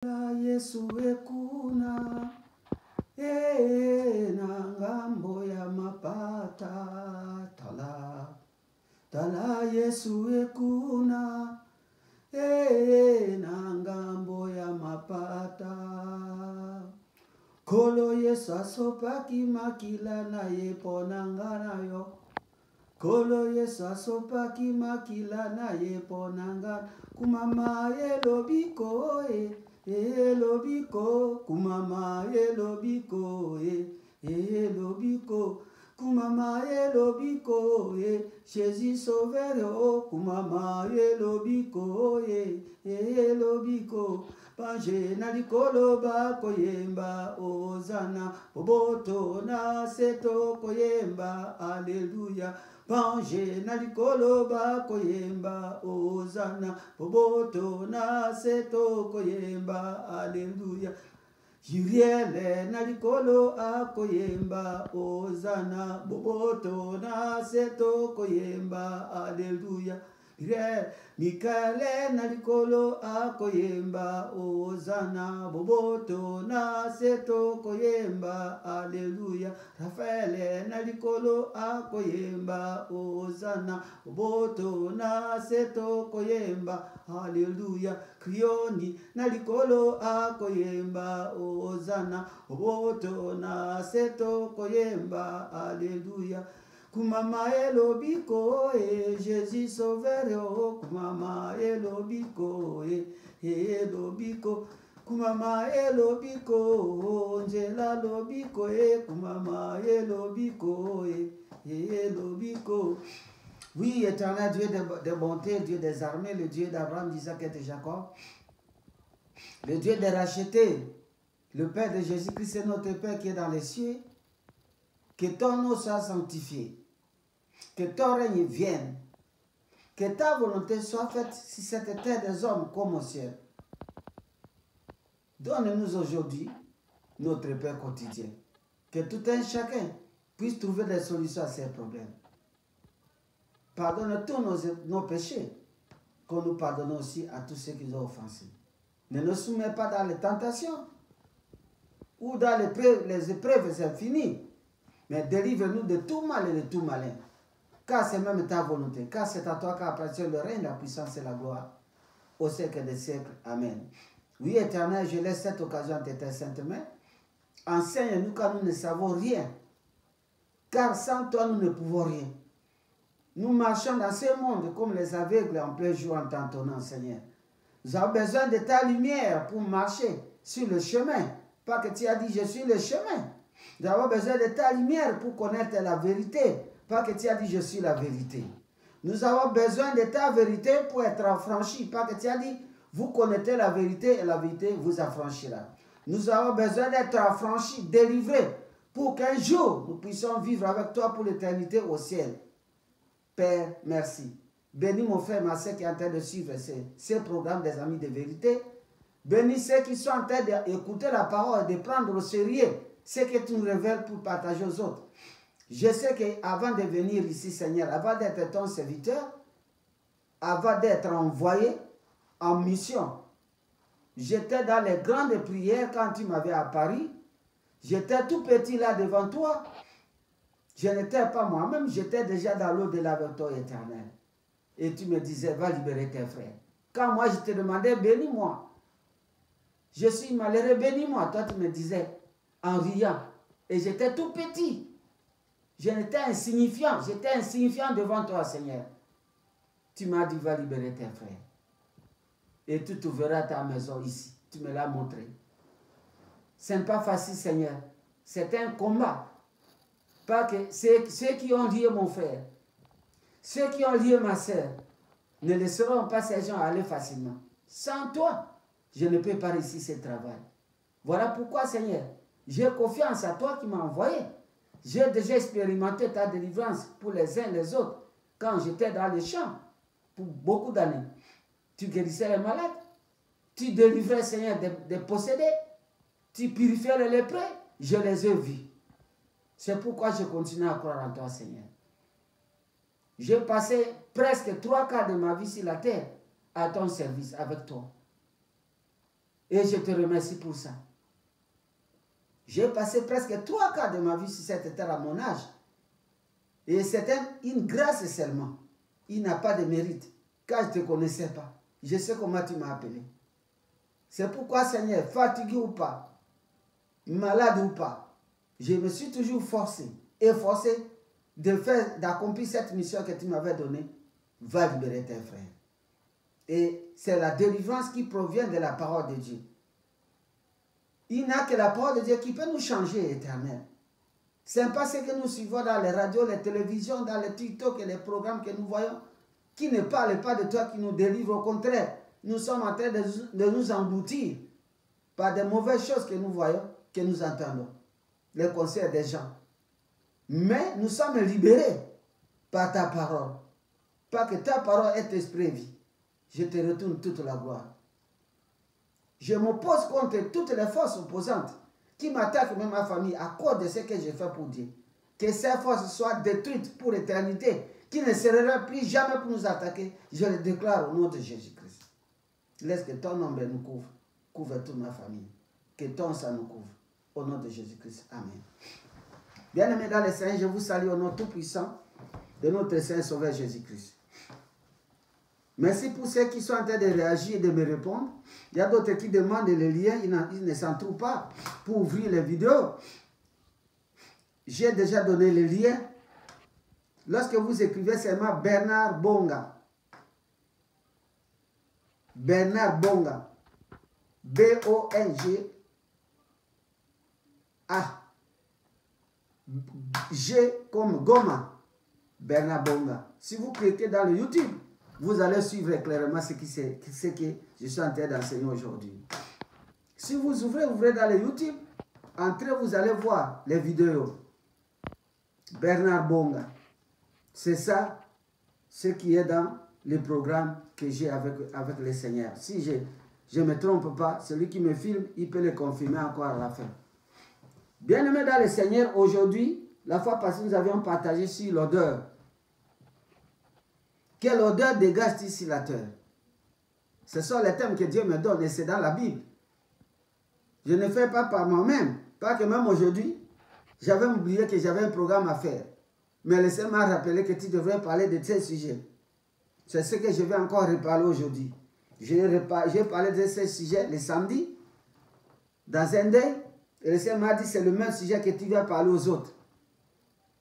La Yesu ekuna na ngambo ya mapata tala Yesu ekuna na ngambo ya mapata kolo Yesu asopaki makila na ye ponanga na yo kolo Yesu asopaki makila na ye ponanga kumama elobiko elobiko kumama elobiko elobiko kumama elobiko Jésus sauveur kumama elobiko elobiko Panje na likolo ba koyemba ozana boboto na seto koyemba Alléluia Panje na likolo ba koyemba ozana boboto na seto koyemba Alléluia Jiriele na likolo a koyemba ozana boboto na seto koyemba Alléluia Mikaele na likolo a koyemba ozana boboto na seto koyemba Alléluia Rafaele na likolo a koyemba ozana boboto na seto koyemba Alléluia Krioni na likolo a koyemba ozana boboto na seto koyemba Alléluia Kumama elobiko Jésus sauveur kumama elobiko elobiko kumama elobiko Njela lobiko kumama elobiko elobiko Oui, éternel Dieu de bonté, Dieu des armées, le Dieu d'Abraham, d'Isaac et de Jacob, le Dieu des rachetés, le Père de Jésus-Christ est notre Père qui est dans les cieux, que ton nom soit sanctifié. Que ton règne vienne, que ta volonté soit faite sur cette terre des hommes comme au ciel. Donne-nous aujourd'hui notre pain quotidien, que tout un chacun puisse trouver des solutions à ses problèmes. Pardonne tous nos péchés, qu'on nous pardonne aussi à tous ceux qui nous ont offensés. Ne nous soumets pas dans les tentations ou dans les épreuves, c'est fini, mais délivre-nous de tout mal et de tout malin. Car c'est même ta volonté, car c'est à toi qu'appartient le règne, la puissance et la gloire, au siècle des siècles. Amen. Oui, Éternel, je laisse cette occasion entre tes saintes mains. Enseigne-nous car nous ne savons rien, car sans toi nous ne pouvons rien. Nous marchons dans ce monde comme les aveugles en plein jour en t'entonnant, Seigneur. Nous avons besoin de ta lumière pour marcher sur le chemin. Pas que tu as dit, je suis le chemin. Nous avons besoin de ta lumière pour connaître la vérité. Pas que tu as dit, je suis la vérité. Nous avons besoin de ta vérité pour être affranchis. Pas que tu as dit, vous connaissez la vérité et la vérité vous affranchira. Nous avons besoin d'être affranchis, délivrés, pour qu'un jour nous puissions vivre avec toi pour l'éternité au ciel. Père, merci. Bénis mon frère, ma soeur qui est en train de suivre ces programmes des amis de vérité. Bénis ceux qui sont en train d'écouter la parole et de prendre au sérieux ce que tu nous révèles pour partager aux autres. Je sais qu'avant de venir ici, Seigneur, avant d'être ton serviteur, avant d'être envoyé en mission, j'étais dans les grandes prières quand tu m'avais apparu. J'étais tout petit là devant toi. Je n'étais pas moi-même, j'étais déjà dans l'au-delà avec toi, Éternel. Et tu me disais, va libérer tes frères. Quand moi je te demandais, bénis-moi. Je suis malheureux, bénis-moi. Toi tu me disais, en riant. Et j'étais tout petit. J'étais insignifiant devant toi, Seigneur. Tu m'as dit, va libérer tes frères. Et tu trouveras ta maison ici. Tu me l'as montré. Ce n'est pas facile, Seigneur. C'est un combat. Pas que ceux qui ont lié mon frère, ceux qui ont lié ma soeur, ne laisseront pas ces gens aller facilement. Sans toi, je ne peux pas réussir ce travail. Voilà pourquoi, Seigneur, j'ai confiance à toi qui m'as envoyé. J'ai déjà expérimenté ta délivrance pour les uns et les autres quand j'étais dans les champs pour beaucoup d'années. Tu guérissais les malades, tu délivrais, Seigneur, des possédés, tu purifiais les lépreux, je les ai vus. C'est pourquoi je continue à croire en toi, Seigneur. J'ai passé presque 3 quarts de ma vie sur la terre à ton service avec toi. Et je te remercie pour ça. J'ai passé presque 3 quarts de ma vie sur cette terre à mon âge. Et c'était une grâce seulement. Il n'a pas de mérite. Car je ne te connaissais pas. Je sais comment tu m'as appelé. C'est pourquoi, Seigneur, fatigué ou pas, malade ou pas, je me suis toujours forcé, efforcé d'accomplir cette mission que tu m'avais donnée. Va libérer tes frères. Et c'est la délivrance qui provient de la parole de Dieu. Il n'y a que la parole de Dieu qui peut nous changer, Éternel. Ce n'est pas ce que nous suivons dans les radios, les télévisions, dans les TikTok et les programmes que nous voyons, qui ne parlent pas de toi, qui nous délivrent. Au contraire, nous sommes en train de nous engloutir par des mauvaises choses que nous voyons, que nous entendons, les conseils des gens. Mais nous sommes libérés par ta parole. Parce que ta parole est esprit et vie. Je te retourne toute la gloire. Je m'oppose contre toutes les forces opposantes qui m'attaquent même ma famille à cause de ce que j'ai fait pour Dieu. Que ces forces soient détruites pour l'éternité, qui ne seraient plus jamais pour nous attaquer. Je le déclare au nom de Jésus-Christ. Laisse que ton ombre nous couvre, couvre toute ma famille. Que ton sang nous couvre. Au nom de Jésus-Christ. Amen. Bien-aimés dans le Seigneur, je vous salue au nom tout-puissant de notre Seigneur Sauveur Jésus-Christ. Merci pour ceux qui sont en train de réagir et de me répondre. Il y a d'autres qui demandent les liens, ils ne s'en trouvent pas pour ouvrir les vidéos. J'ai déjà donné les liens. Lorsque vous écrivez seulement Bernard Bonga, Bernard Bonga, B-O-N-G-A, G comme Goma, Bernard Bonga. Si vous cliquez dans le YouTube, vous allez suivre clairement ce que je suis en train d'enseigner aujourd'hui. Si vous ouvrez dans le YouTube, entrez, vous allez voir les vidéos. Bernard Bonga. C'est ça, ce qui est dans le programme que j'ai avec le Seigneur. Si je ne me trompe pas, celui qui me filme, il peut le confirmer encore à la fin. Bien-aimés dans le Seigneur, aujourd'hui, la fois passée, nous avions partagé sur l'odeur. Quelle odeur dégage-t-il sur la terre? Ce sont les thèmes que Dieu me donne et c'est dans la Bible. Je ne fais pas par moi-même. Pas que même aujourd'hui, j'avais oublié que j'avais un programme à faire. Mais le Seigneur m'a rappelé que tu devrais parler de ces sujets. C'est ce que je vais encore reparler aujourd'hui. J'ai parlé de ces sujets le samedi, dans un deuil. Et le Seigneur m'a dit c'est le même sujet que tu vas parler aux autres.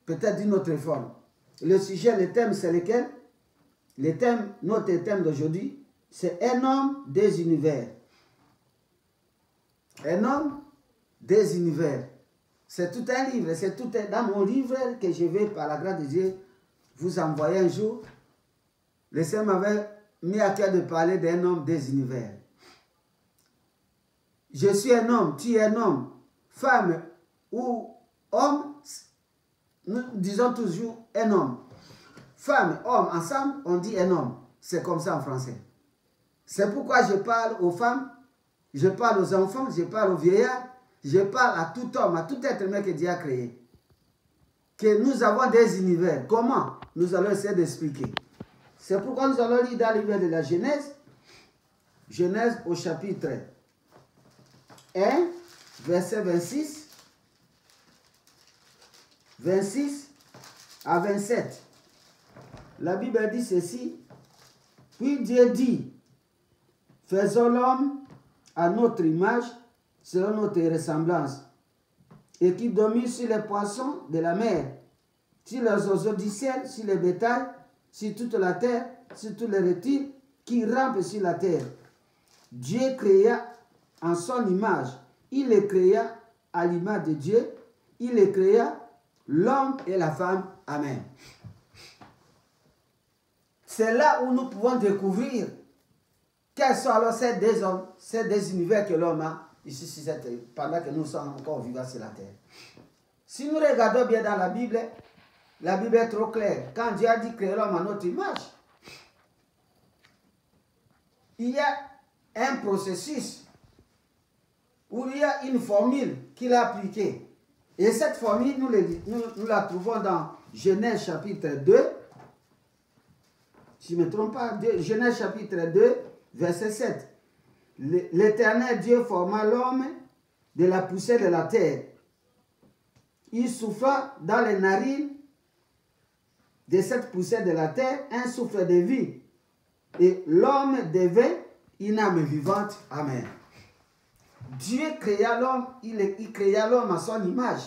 Peut-être d'une autre forme. Le sujet, le thème, c'est lequel? Le thème, notre thème d'aujourd'hui, c'est un homme des univers. Un homme des univers. C'est tout un livre, c'est tout dans mon livre que je vais, par la grâce de Dieu, vous envoyer un jour. Le Seigneur m'avait mis à cœur de parler d'un homme des univers. Je suis un homme, tu es un homme, femme ou homme, nous disons toujours un homme. Femme, homme, ensemble, on dit un homme. C'est comme ça en français. C'est pourquoi je parle aux femmes, je parle aux enfants, je parle aux vieillards, je parle à tout homme, à tout être humain que Dieu a créé. Que nous avons des univers. Comment? Nous allons essayer d'expliquer. C'est pourquoi nous allons lire dans le livre de la Genèse, Genèse au chapitre 1, verset 26 à 27. La Bible dit ceci. Puis Dieu dit, faisons l'homme à notre image, selon notre ressemblance, et qui domine sur les poissons de la mer, sur les oiseaux du ciel, sur les bétails, sur toute la terre, sur tous les reptiles qui rampent sur la terre. Dieu créa en son image. Il les créa à l'image de Dieu. Il les créa, l'homme et la femme. Amen. C'est là où nous pouvons découvrir quels sont alors ces deux hommes, ces deux univers que l'homme a ici pendant que nous sommes encore vivants sur la terre. Si nous regardons bien dans la Bible est trop claire. Quand Dieu a dit créer l'homme à notre image, il y a un processus où il y a une formule qu'il a appliquée. Et cette formule, nous la trouvons dans Genèse chapitre 2. Si je ne me trompe pas, Genèse chapitre 2, verset 7. l'Éternel Dieu forma l'homme de la poussière de la terre. Il souffla dans les narines de cette poussière de la terre un souffle de vie. Et l'homme devint une âme vivante. Amen. Dieu créa l'homme, il créa l'homme à son image.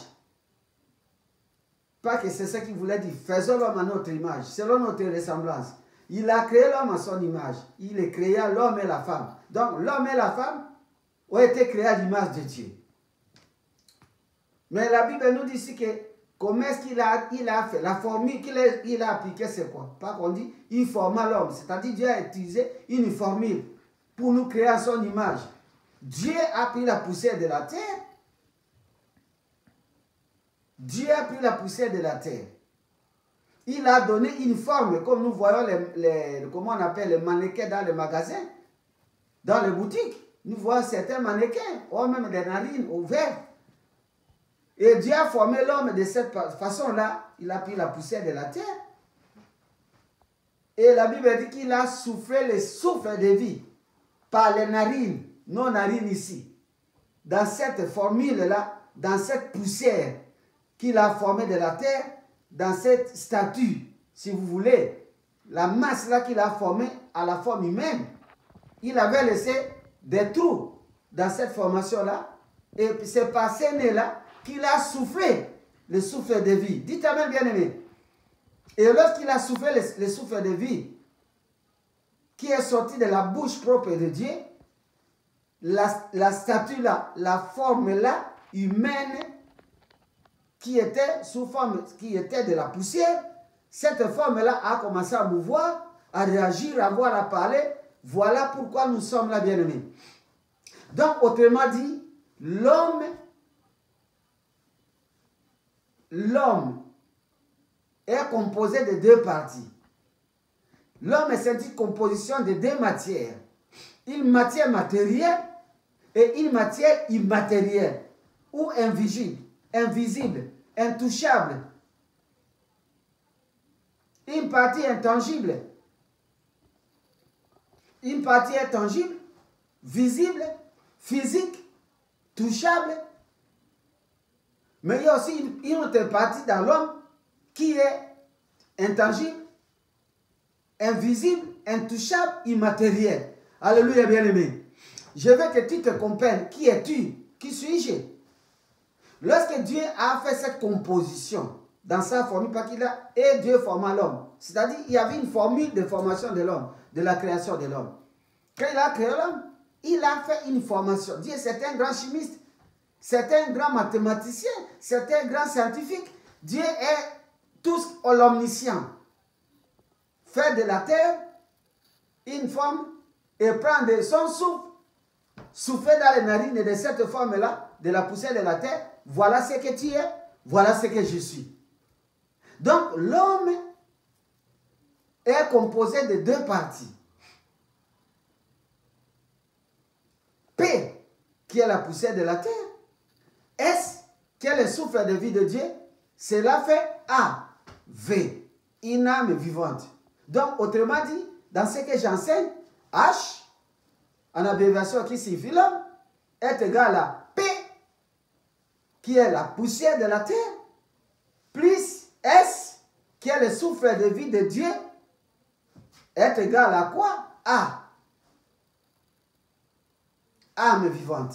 Pas que c'est ça qu'il voulait dire. Faisons l'homme à notre image, selon notre ressemblance. Il a créé l'homme à son image. Il créa l'homme et la femme. Donc l'homme et la femme ont été créés à l'image de Dieu. Mais la Bible nous dit ici que comment est-ce qu'il a fait? La formule qu'il a appliquée, c'est quoi? Pas qu'on dit, il forma l'homme. C'est-à-dire Dieu a utilisé une formule pour nous créer à son image. Dieu a pris la poussière de la terre. Dieu a pris la poussière de la terre. Il a donné une forme, comme nous voyons comment on appelle les mannequins dans les magasins, dans les boutiques. Nous voyons certains mannequins, ou même des narines ouvertes. Et Dieu a formé l'homme de cette façon-là. Il a pris la poussière de la terre. Et la Bible dit qu'il a soufflé le souffle de vie par les narines, nos narines ici. Dans cette formule-là, dans cette poussière qu'il a formée de la terre, dans cette statue, si vous voulez, la masse-là qu'il a formée à la forme humaine, il avait laissé des trous dans cette formation-là. Et c'est par ces nez-là qu'il a soufflé le souffle de vie. Dites Amen, bien-aimé. Et lorsqu'il a soufflé le souffle de vie qui est sorti de la bouche propre de Dieu, la statue-là, la forme-là humaine qui était sous forme, qui était de la poussière, cette forme-là a commencé à mouvoir, à réagir, à voir, à parler. Voilà pourquoi nous sommes là, bien-aimés. Donc, autrement dit, l'homme est composé de deux parties. L'homme est une composition de deux matières. Une matière matérielle et une matière immatérielle ou invisible, intouchable. Une partie intangible. Une partie intangible, visible, physique, touchable. Mais il y a aussi une autre partie dans l'homme qui est intangible, invisible, intouchable, immatériel. Alléluia, bien-aimé. Je veux que tu te comprennes. Qui es-tu? Qui suis-je? Lorsque Dieu a fait cette composition dans sa formule, parce qu'il a, et Dieu forma l'homme. C'est-à-dire, il y avait une formule de formation de l'homme, de la création de l'homme. Quand il a créé l'homme, il a fait une formation. Dieu, c'est un grand chimiste, c'est un grand mathématicien, c'est un grand scientifique. Dieu est tous l'omniscient. Fait de la terre une forme et prend de son souffle, souffler dans les narines de cette forme-là, de la poussière de la terre. Voilà ce que tu es, voilà ce que je suis. Donc, l'homme est composé de deux parties. P, qui est la poussière de la terre. S, qui est le souffle de vie de Dieu. Cela fait A, V, une âme vivante. Donc, autrement dit, dans ce que j'enseigne, H, en abréviation qui signifie l'homme, est égal à P, qui est la poussière de la terre, plus S, qui est le souffle de vie de Dieu, est égal à quoi? A. Âme vivante.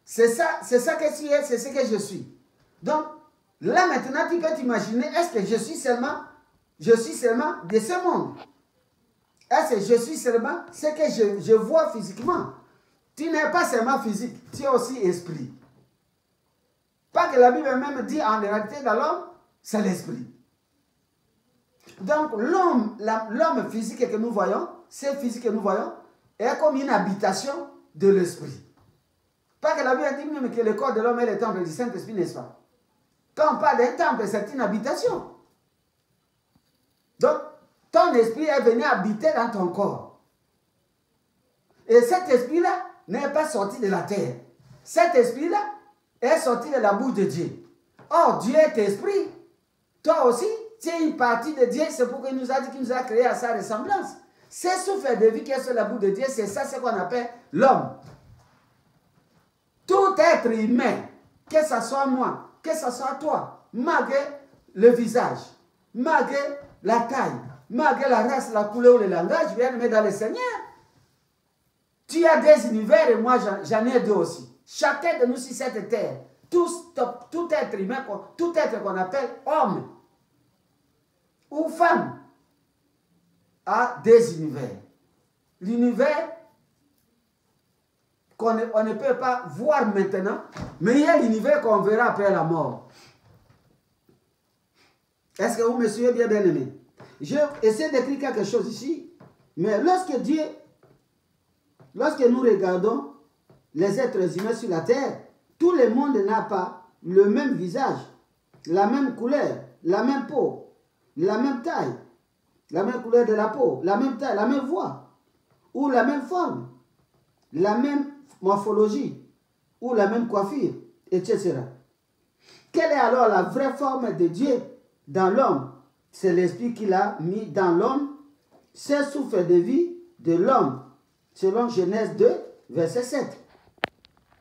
C'est ça que tu es, c'est ce que je suis. Donc, là maintenant, tu peux t'imaginer, est-ce que je suis seulement de ce monde? Est-ce que je suis seulement ce que je vois physiquement? Tu n'es pas seulement physique, tu es aussi esprit. Pas que la Bible même dit en réalité dans l'homme, c'est l'esprit. Donc l'homme physique que nous voyons, ce physique que nous voyons, est comme une habitation de l'esprit. Pas que la Bible dit même que le corps de l'homme est le temple du Saint-Esprit, n'est-ce pas? Quand on parle d'un temple, c'est une habitation. Donc, ton esprit est venu habiter dans ton corps. Et cet esprit-là n'est pas sorti de la terre. Cet esprit-là est sorti de la bouche de Dieu. Or, Dieu est esprit. Toi aussi, tu es une partie de Dieu. C'est pourquoi il nous a dit qu'il nous a créé à sa ressemblance. Ce souffle de vie qui est sur la bouche de Dieu, c'est ça ce qu'on appelle l'homme. Tout être humain, que ce soit moi, que ce soit toi, malgré le visage, malgré la taille, malgré la race, la couleur ou le langage, bien aimé dans le Seigneur. Tu as des univers et moi j'en ai deux aussi. Chacun de nous sur cette terre, tout être humain, tout être qu'on appelle homme ou femme, a des univers. L'univers qu'on ne peut pas voir maintenant, mais il y a l'univers qu'on verra après la mort. Est-ce que vous me suivez bien, bien aimé? Je essaie d'écrire quelque chose ici, mais lorsque nous regardons les êtres humains sur la terre, tout le monde n'a pas le même visage, la même couleur, la même peau, la même taille, la même couleur de la peau, la même taille, la même voix, ou la même forme, la même morphologie, ou la même coiffure, etc. Quelle est alors la vraie forme de Dieu dans l'homme? C'est l'esprit qu'il a mis dans l'homme, c'est souffle de vie de l'homme, selon Genèse 2, verset 7.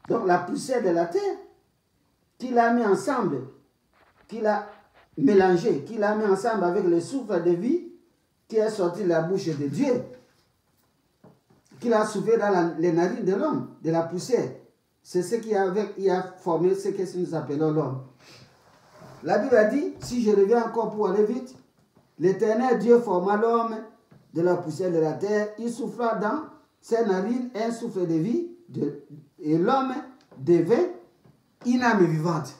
Donc la poussière de la terre, qu'il a mis ensemble, qu'il a mélangé, qu'il a mis ensemble avec le souffle de vie qui est sorti de la bouche de Dieu, qu'il a soufflé dans les narines de l'homme, de la poussière. C'est ce qui a formé ce que nous appelons l'homme. La Bible a dit, si je reviens encore pour aller vite, l'Éternel Dieu forma l'homme de la poussière de la terre, il souffla dans ses narines un souffle de vie, et l'homme devint une âme vivante.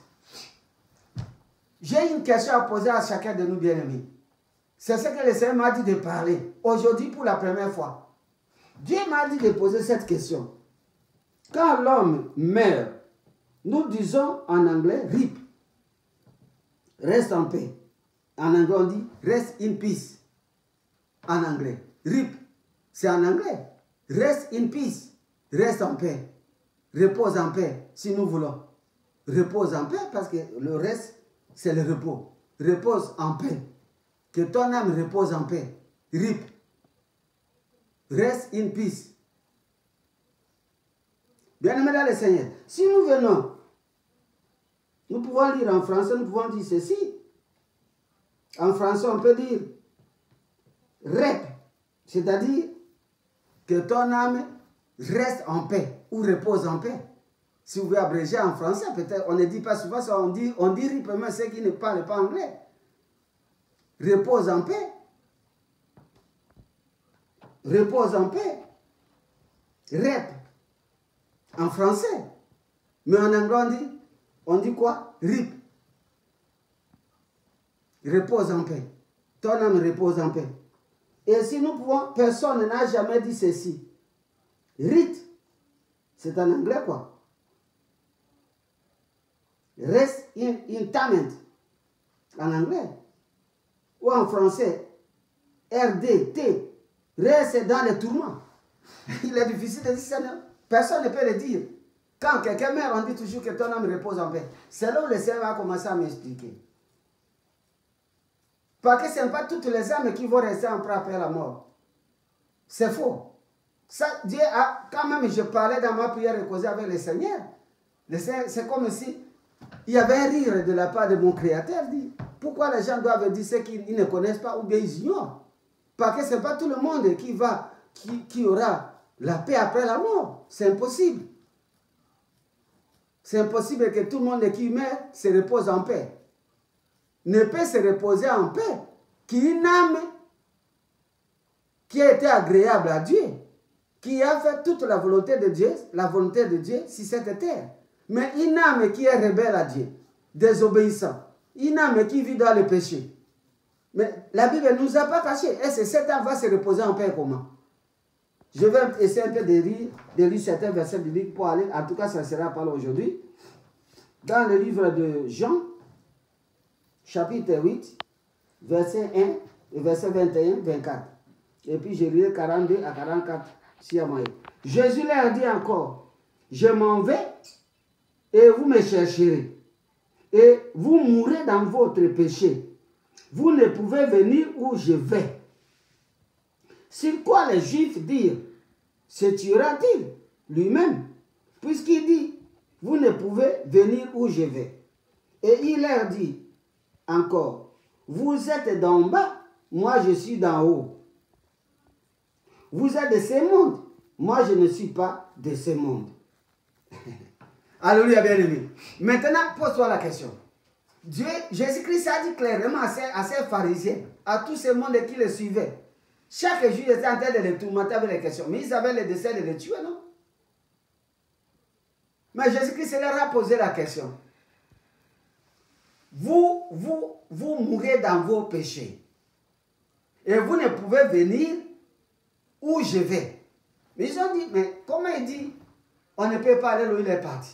J'ai une question à poser à chacun de nous, bien-aimés. C'est ce que le Seigneur m'a dit de parler aujourd'hui pour la première fois. Dieu m'a dit de poser cette question. Quand l'homme meurt, nous disons en anglais RIP. Reste en paix. En anglais, on dit rest in peace. En anglais. RIP. C'est en anglais. Rest in peace. Reste en paix. Repose en paix, si nous voulons. Repose en paix, parce que le reste, c'est le repos. Repose en paix. Que ton âme repose en paix. RIP. Rest in peace. Bien-aimés dans le Seigneur, si nous venons, nous pouvons lire en français, nous pouvons dire ceci. En français, on peut dire rep, c'est-à-dire que ton âme reste en paix ou repose en paix. Si vous voulez abréger en français, peut-être, on ne dit pas souvent ça, on dit rip, mais ceux qui ne parlent pas anglais. Repose en paix. Repose en paix. Rep. En français. Mais en anglais, on dit quoi? Rip. Repose en paix. Ton âme repose en paix. Et si nous pouvons, personne n'a jamais dit ceci. Rite. C'est en anglais quoi? Rest in interment. En anglais. Ou en français. RDT. Reste dans les tourments. Il est difficile de dire ça, non? Personne ne peut le dire. Quand quelqu'un meurt, on dit toujours que ton âme repose en paix. C'est là où le Seigneur a commencé à m'expliquer. Parce que ce n'est pas toutes les âmes qui vont rester en paix après la mort. C'est faux. Ça, Dieu a, quand même, je parlais dans ma prière et causais avec le Seigneur. C'est comme si il y avait un rire de la part de mon Créateur. Dit, pourquoi les gens doivent dire ce qu'ils ne connaissent pas ou bien ils ignorent? Parce que ce n'est pas tout le monde qui aura la paix après la mort. C'est impossible. C'est impossible que tout le monde qui meurt se repose en paix. Ne peut se reposer en paix qu'une âme qui a été agréable à Dieu, qui a fait toute la volonté de Dieu sur cette terre. Mais une âme qui est rebelle à Dieu, désobéissant, une âme qui vit dans le péché. Mais la Bible ne nous a pas caché. Et cette âme va se reposer en paix comment? Je vais essayer un peu de lire certains versets bibliques pour aller, en tout cas ça ne sera pas là aujourd'hui. Dans le livre de Jean, chapitre 8, verset 1 et verset 21-24. Et puis je lirai 42 à 44 si à moyen. Jésus leur dit encore, je m'en vais et vous me chercherez. Et vous mourrez dans votre péché. Vous ne pouvez venir où je vais. Sur quoi les Juifs dirent, se tuera-t-il lui-même, puisqu'il dit, vous ne pouvez venir où je vais. Et il leur dit encore, vous êtes d'en bas, moi je suis d'en haut. Vous êtes de ce monde, moi je ne suis pas de ce monde. Alléluia, bien-aimé. Maintenant, pose-toi la question. Dieu, Jésus-Christ a dit clairement à ces pharisiens, à tout ce monde qui le suivait. Chaque jour, il était en train de les tourmenter avec les questions. Mais ils avaient le dessein de les tuer, non? Mais Jésus-Christ leur a posé la question. Vous mourrez dans vos péchés. Et vous ne pouvez venir où je vais. Mais ils ont dit, mais comment il dit, on ne peut pas aller là où il est parti.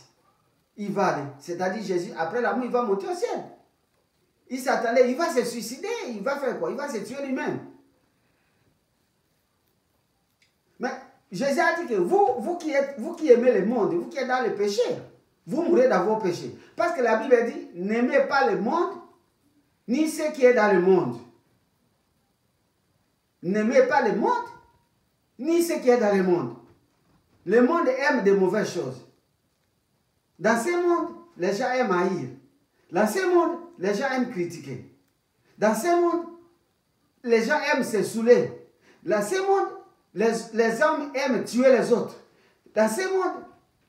Il va aller. C'est-à-dire Jésus, après la mort, il va monter au ciel. Il s'attendait, il va se suicider. Il va faire quoi? Il va se tuer lui-même. Mais Jésus a dit que vous qui aimez le monde, vous qui êtes dans le péché, vous mourrez dans vos péchés. Parce que la Bible dit, n'aimez pas le monde, ni ce qui est dans le monde. N'aimez pas le monde, ni ce qui est dans le monde. Le monde aime de mauvaises choses. Dans ce monde, les gens aiment haïr. Dans ce monde, les gens aiment critiquer. Dans ce monde, les gens aiment se saouler. Dans ce monde, les hommes aiment tuer les autres. Dans ce monde,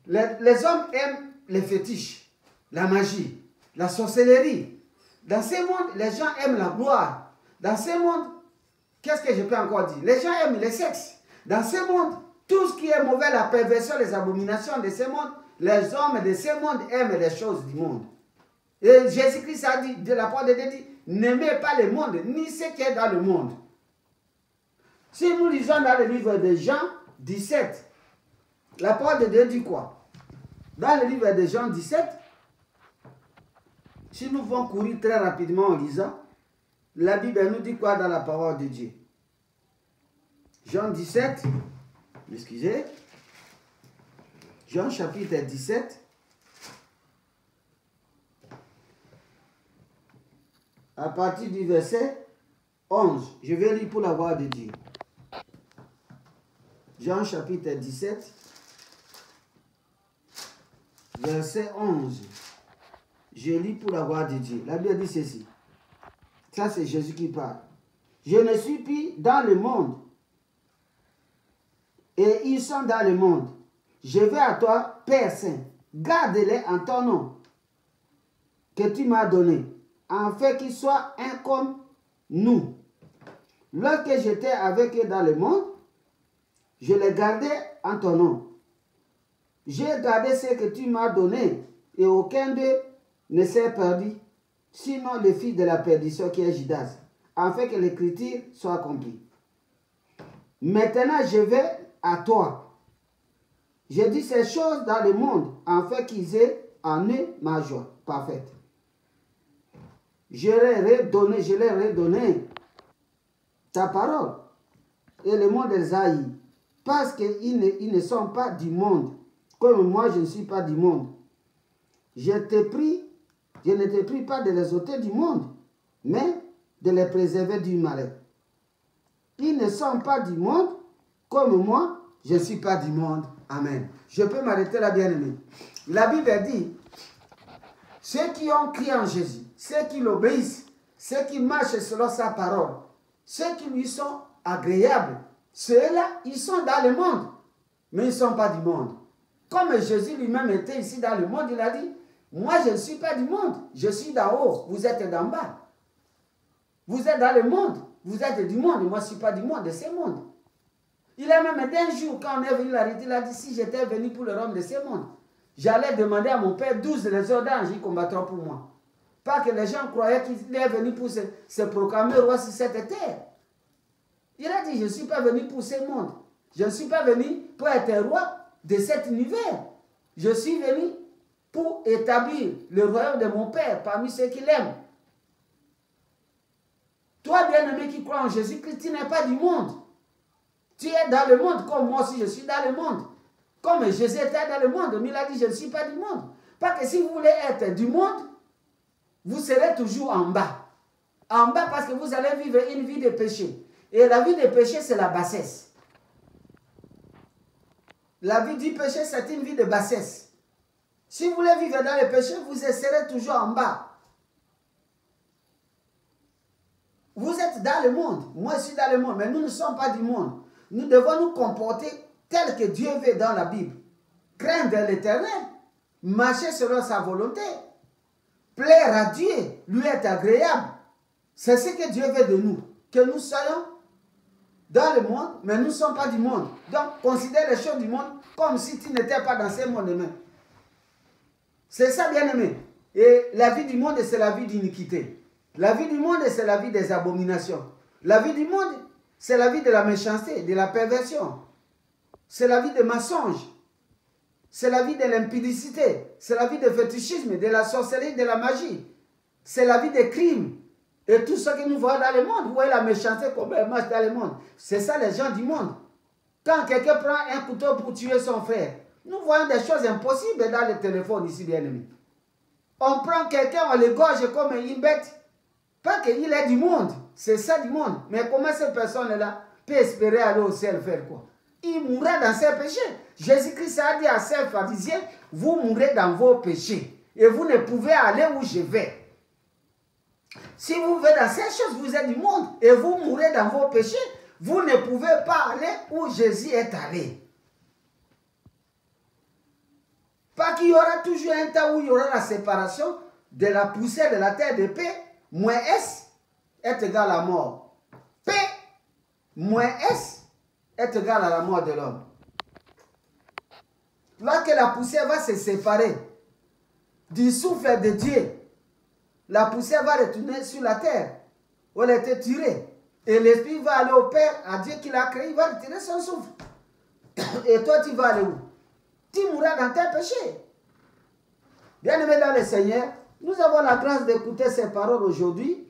les hommes aiment les fétiches, la magie, la sorcellerie. Dans ce monde, les gens aiment la gloire. Dans ce monde, qu'est-ce que je peux encore dire? Les gens aiment le sexe. Dans ce monde, tout ce qui est mauvais, la perversion, les abominations de ce monde, les hommes de ce monde aiment les choses du monde. Et Jésus-Christ a dit, de la part de Dieu, dit, n'aimez pas le monde, ni ce qui est dans le monde. Si nous lisons dans le livre de Jean 17, la parole de Dieu dit quoi? Dans le livre de Jean 17, si nous pouvons courir très rapidement en lisant, la Bible nous dit quoi dans la parole de Dieu? Jean 17, excusez, Jean chapitre 17, à partir du verset 11, je vais lire pour la gloire de Dieu. Jean chapitre 17, verset 11. Je lis pour la gloire de Dieu. La Bible dit ceci. Ça, c'est Jésus qui parle. Je ne suis plus dans le monde. Et ils sont dans le monde. Je vais à toi, Père Saint. Garde-les en ton nom que tu m'as donné, afin qu'ils soient un comme nous. Lorsque j'étais avec eux dans le monde, je les gardais en ton nom. J'ai gardé ce que tu m'as donné, et aucun d'eux ne s'est perdu, sinon le fils de la perdition qui est Judas, afin que l'écriture soit accomplie. Maintenant, je vais à toi. J'ai dit ces choses dans le monde, afin qu'ils aient en eux ma joie parfaite. Je leur ai donné ta parole, et le monde les haït, parce qu'ils ne sont pas du monde, comme moi je ne suis pas du monde. Je ne te prie pas de les ôter du monde, mais de les préserver du malheur. Ils ne sont pas du monde, comme moi, je ne suis pas du monde. Amen. Je peux m'arrêter là, bien-aimé. La Bible dit, ceux qui ont crié en Jésus, ceux qui l'obéissent, ceux qui marchent selon sa parole, ceux qui lui sont agréables, ceux-là, ils sont dans le monde, mais ils ne sont pas du monde. Comme Jésus lui-même était ici dans le monde, il a dit, moi je ne suis pas du monde, je suis d'en haut, vous êtes d'en bas. Vous êtes dans le monde, vous êtes du monde, moi je ne suis pas du monde, de ce monde. Il a même d'un jour, quand on est venu l'arrêter, il a dit, si j'étais venu pour le royaume de ce monde, j'allais demander à mon Père 12 légions d'anges, ils combattront pour moi. Pas que les gens croyaient qu'il est venu pour se proclamer roi sur cette terre. Il a dit, je ne suis pas venu pour ce monde. Je ne suis pas venu pour être roi de cet univers. Je suis venu pour établir le royaume de mon Père parmi ceux qui l'aiment. Toi, bien-aimé qui crois en Jésus-Christ, tu n'es pas du monde. Tu es dans le monde comme moi aussi je suis dans le monde. Comme Jésus était dans le monde, mais il a dit, je ne suis pas du monde. Pas que si vous voulez être du monde, vous serez toujours en bas. En bas parce que vous allez vivre une vie de péché. Et la vie du péché, c'est la bassesse. La vie du péché, c'est une vie de bassesse. Si vous voulez vivre dans le péché, vous serez toujours en bas. Vous êtes dans le monde. Moi, je suis dans le monde, mais nous ne sommes pas du monde. Nous devons nous comporter tel que Dieu veut dans la Bible. Craindre l'Éternel, marcher selon sa volonté, plaire à Dieu, lui être agréable. C'est ce que Dieu veut de nous. Que nous soyons dans le monde, mais nous ne sommes pas du monde. Donc, considère les choses du monde comme si tu n'étais pas dans ce monde même. C'est ça, bien-aimé. Et la vie du monde, c'est la vie d'iniquité. La vie du monde, c'est la vie des abominations. La vie du monde, c'est la vie de la méchanceté, de la perversion. C'est la vie des mensonges. C'est la vie de l'impudicité. C'est la vie du fétichisme, de la sorcellerie, de la magie. C'est la vie des crimes. Et tout ce que nous voyons dans le monde, vous voyez la méchanceté comme elle marche dans le monde. C'est ça les gens du monde. Quand quelqu'un prend un couteau pour tuer son frère, nous voyons des choses impossibles dans le téléphone ici, bien aimé. On prend quelqu'un, on l'égorge comme une bête. Pas qu'il est du monde, c'est ça du monde. Mais comment cette personne-là peut espérer aller au ciel faire quoi? Il mourra dans ses péchés. Jésus-Christ a dit à ces pharisiens, vous mourrez dans vos péchés. Et vous ne pouvez aller où je vais. Si vous vivez dans ces choses, vous êtes du monde. Et vous mourrez dans vos péchés. Vous ne pouvez pas aller où Jésus est allé. Pas qu'il y aura toujours un temps où il y aura la séparation de la poussière de la terre de paix. Moins S est égal à la mort. P moins S est égal à la mort de l'homme. Là que la poussière va se séparer du souffle de Dieu, la poussière va retourner sur la terre où elle était tirée. Et l'esprit va aller au Père, à Dieu qui l'a créé, il va retirer son souffle. Et toi, tu vas aller où? Tu mourras dans tes péchés. Bien-aimés dans le Seigneur, nous avons la grâce d'écouter ces paroles aujourd'hui,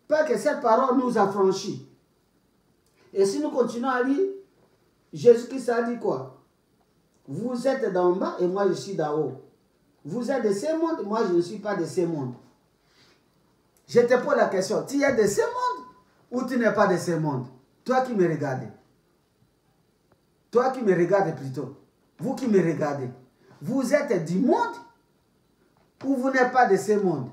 pas que cette parole nous affranchit. Et si nous continuons à lire, Jésus-Christ a dit quoi? Vous êtes d'en bas et moi je suis d'en haut. Vous êtes de ce monde, moi je ne suis pas de ce monde. Je te pose la question, tu es de ce monde ou tu n'es pas de ce monde? Toi qui me regardez. Toi qui me regardez plutôt. Vous qui me regardez. Vous êtes du monde ou vous n'êtes pas de ce monde?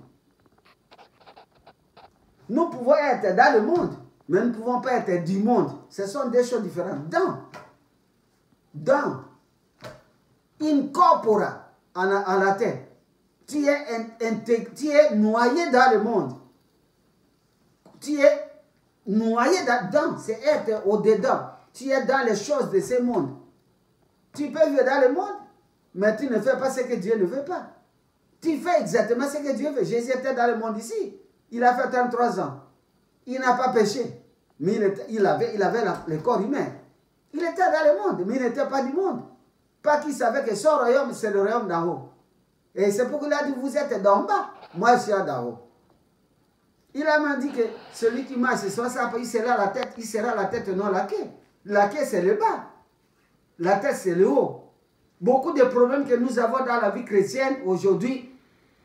Nous pouvons être dans le monde, mais nous ne pouvons pas être du monde. Ce sont deux choses différentes. Dans incorpora en latin, tu es noyé dans le monde. Tu es noyé dedans, c'est être au-dedans. Tu es dans les choses de ce monde. Tu peux vivre dans le monde, mais tu ne fais pas ce que Dieu ne veut pas. Tu fais exactement ce que Dieu veut. Jésus était dans le monde ici. Il a fait 33 ans. Il n'a pas péché. Mais il avait le corps humain. Il était dans le monde, mais il n'était pas du monde. Pas qu'il savait que son royaume, c'est le royaume d'en haut. Et c'est pourquoi il a dit, vous êtes d'en bas, moi je suis d'en haut. Il a même dit que celui qui marche soit ça, il sera la tête, non la queue. La queue, c'est le bas. La tête, c'est le haut. Beaucoup de problèmes que nous avons dans la vie chrétienne aujourd'hui,